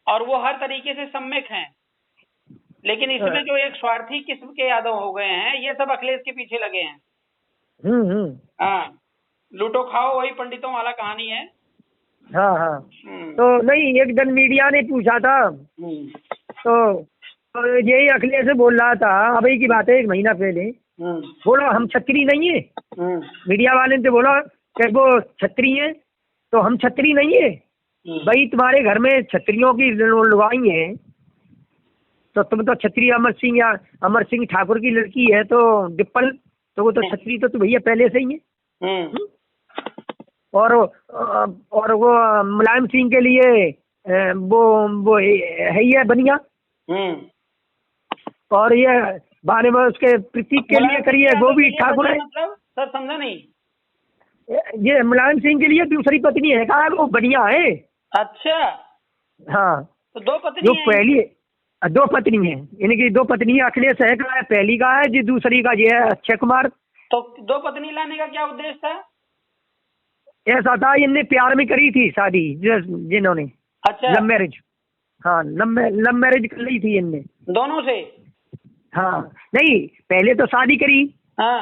और वो हर तरीके से सम्यक हैं। लेकिन इसमें जो एक स्वार्थी किस्म के यादव हो गए हैं, ये सब अखिलेश के पीछे लगे हैं। हाँ, लूटो खाओ वही पंडितों वाला कहानी है। हाँ हाँ, तो नहीं, एक दिन मीडिया ने पूछा था, तो यही अखिलेश से बोल रहा था, अभी की बात है 1 महीना पहले, बोलो हम छत्री नहीं है। मीडिया वाले ने बोला कि वो छत्री है, तो हम छत्री नहीं है भाई, तुम्हारे घर में छत्रियों की लुगाई है, तो तुम तो छत्री अमर सिंह ठाकुर की लड़की है, तो डिप्पल, तो वो तो छत्री तो भैया पहले से ही है। और वो मुलायम सिंह के लिए वो है ही है बनिया, और ये बारे में उसके प्रतीक के लिए करिए, वो भी ठाकुर है। मतलब सर समझा नहीं, ये मुलायम सिंह के लिए दूसरी पत्नी है, कहा वो बनिया है। अच्छा, हाँ, तो 2 पत्नी जो पहली 2 पत्नी है, इनकी 2 पत्नी अखिलेश है का है, पहली का है जी, दूसरी का ये है अक्षय कुमार। तो 2 पत्नी लाने का क्या उद्देश्य था? ऐसा था, इनने प्यार में करी थी शादी जिन्होंने। अच्छा, लव मैरिज। हाँ, लव मैरिज कर ली थी इनने दोनों से। हाँ, नहीं पहले तो शादी करी। हाँ,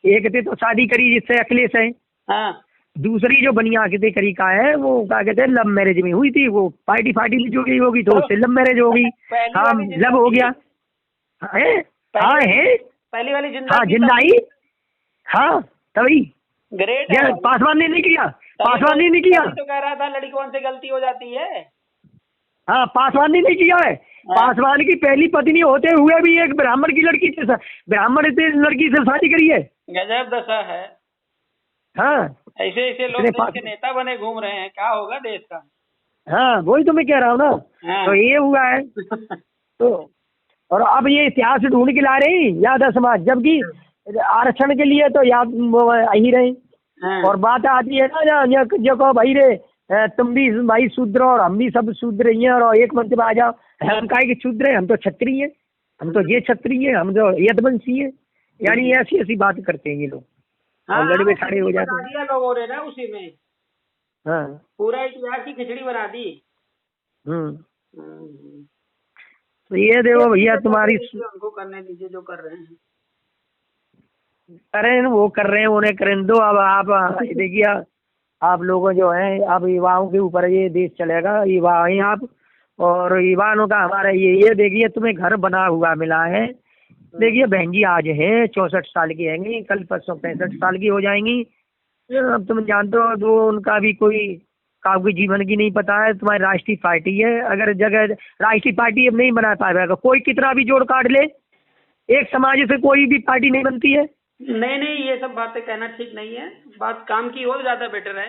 एक थे तो शादी करी जिससे अखिलेश है। हाँ, दूसरी जो बनिया के करी का है, वो क्या कहते हैं, लव मैरिज में हुई थी, वो पार्टी में जुड़ गई होगी, तो उससे लव मैरिज हो गई। हाँ, लव हो गया है। हाँ है, पहली वाली जिंदा। हाँ जिंदाई। हाँ तभी ग्रेट है। पासवान ने नहीं किया, पासवान ने नहीं किया, तो कह रहा था लड़कियों से गलती हो जाती है। हाँ, पासवान ने नहीं किया है। पासवान की पहली पत्नी होते हुए भी एक ब्राह्मण की लड़की से, ब्राह्मण से लड़की से शादी करी है। गजब दशा है। हाँ, ऐसे ऐसे लोग देश के नेता बने घूम रहे हैं, क्या होगा देश का। हाँ, वही तो मैं कह रहा हूँ ना। तो ये हुआ है। तो और अब ये इतिहास ढूंढ के ला रहे हैं यादव समाज, जबकि आरक्षण के लिए तो याद ही रहे। और बात आती है ना जो भाई रे, तुम भी भाई शूद्र और हम भी सब शूद्र ही हैं, और एक मंच में आ जाओ, हम काहे के शूद्र हैं, हम तो क्षत्रिय हैं, हम तो ये क्षत्रिय हैं, हम तो यदवंशी हैं। यानी ऐसी ऐसी बात करते हैं ये लोग। हाँ, और लड़े खड़े हो जाते हैं लोगों ने ना उसी में। हाँ, पूरा इतिहास की खिचड़ी बना दी। तो ये देखो भैया, तुम्हारी उनको करने दीजिए जो कर रहे हैं। करें वो कर रहे हैं, उन्हें करें दो। अब आप देखिए, आप लोगों जो हैं, अब युवाओं के ऊपर ये देश चलेगा, युवा हैं आप, और युवाओं का हमारा ये देखिए, तुम्हें घर बना हुआ मिला है। देखिए बहन जी आज है 64 साल की हैंगी, कल परसों 65 साल की हो जाएंगी। अब तुम जानते हो, तो उनका भी कोई काफी जीवन की नहीं पता है। तुम्हारी राष्ट्रीय पार्टी है, अगर जगह राष्ट्रीय पार्टी अब नहीं बना पाएगा, कोई कितना भी जोड़ काट ले, एक समाज से कोई भी पार्टी नहीं बनती है। नहीं, ये सब बातें कहना ठीक नहीं है, बात काम की हो ज्यादा बेटर है।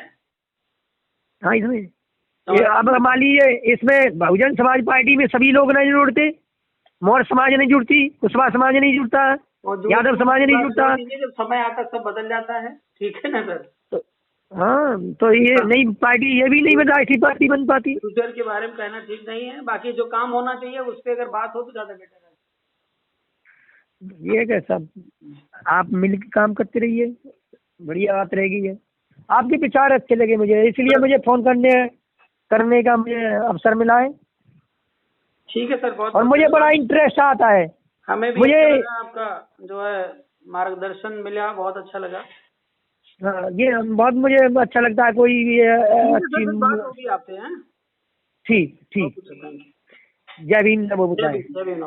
हाँ, इसमें अब मान लीजिए, इसमें बहुजन समाज पार्टी में सभी लोग नहीं जुड़ते, मौर्य समाज नहीं जुड़ती, कुशवाहा समाज नहीं जुड़ता, यादव समाज नहीं जुड़ता। जब समय आता सब बदल जाता है, ठीक है ना सर। तो हाँ, तो ये नई पार्टी ये भी नहीं बन राष्ट्रीय पार्टी बन पाती। फ्यूचर के बारे में कहना ठीक नहीं है, बाकी जो काम होना चाहिए उस पर अगर बात हो तो ज्यादा बेटर है। ये कैसा, आप मिलकर काम करते रहिए, बढ़िया बात रहेगी। है आपके विचार अच्छे लगे मुझे, इसलिए मुझे फोन करने का मुझे अवसर मिला है। ठीक है सर, बहुत। और मुझे बड़ा इंटरेस्ट आता है, हमें भी मुझे आपका जो है मार्गदर्शन मिला, बहुत अच्छा लगा। हाँ, ये बहुत मुझे अच्छा लगता है। कोई अच्छी बात होगी आपसे। ठीक, जय भीम, नमो बुद्धाय। जय भीम।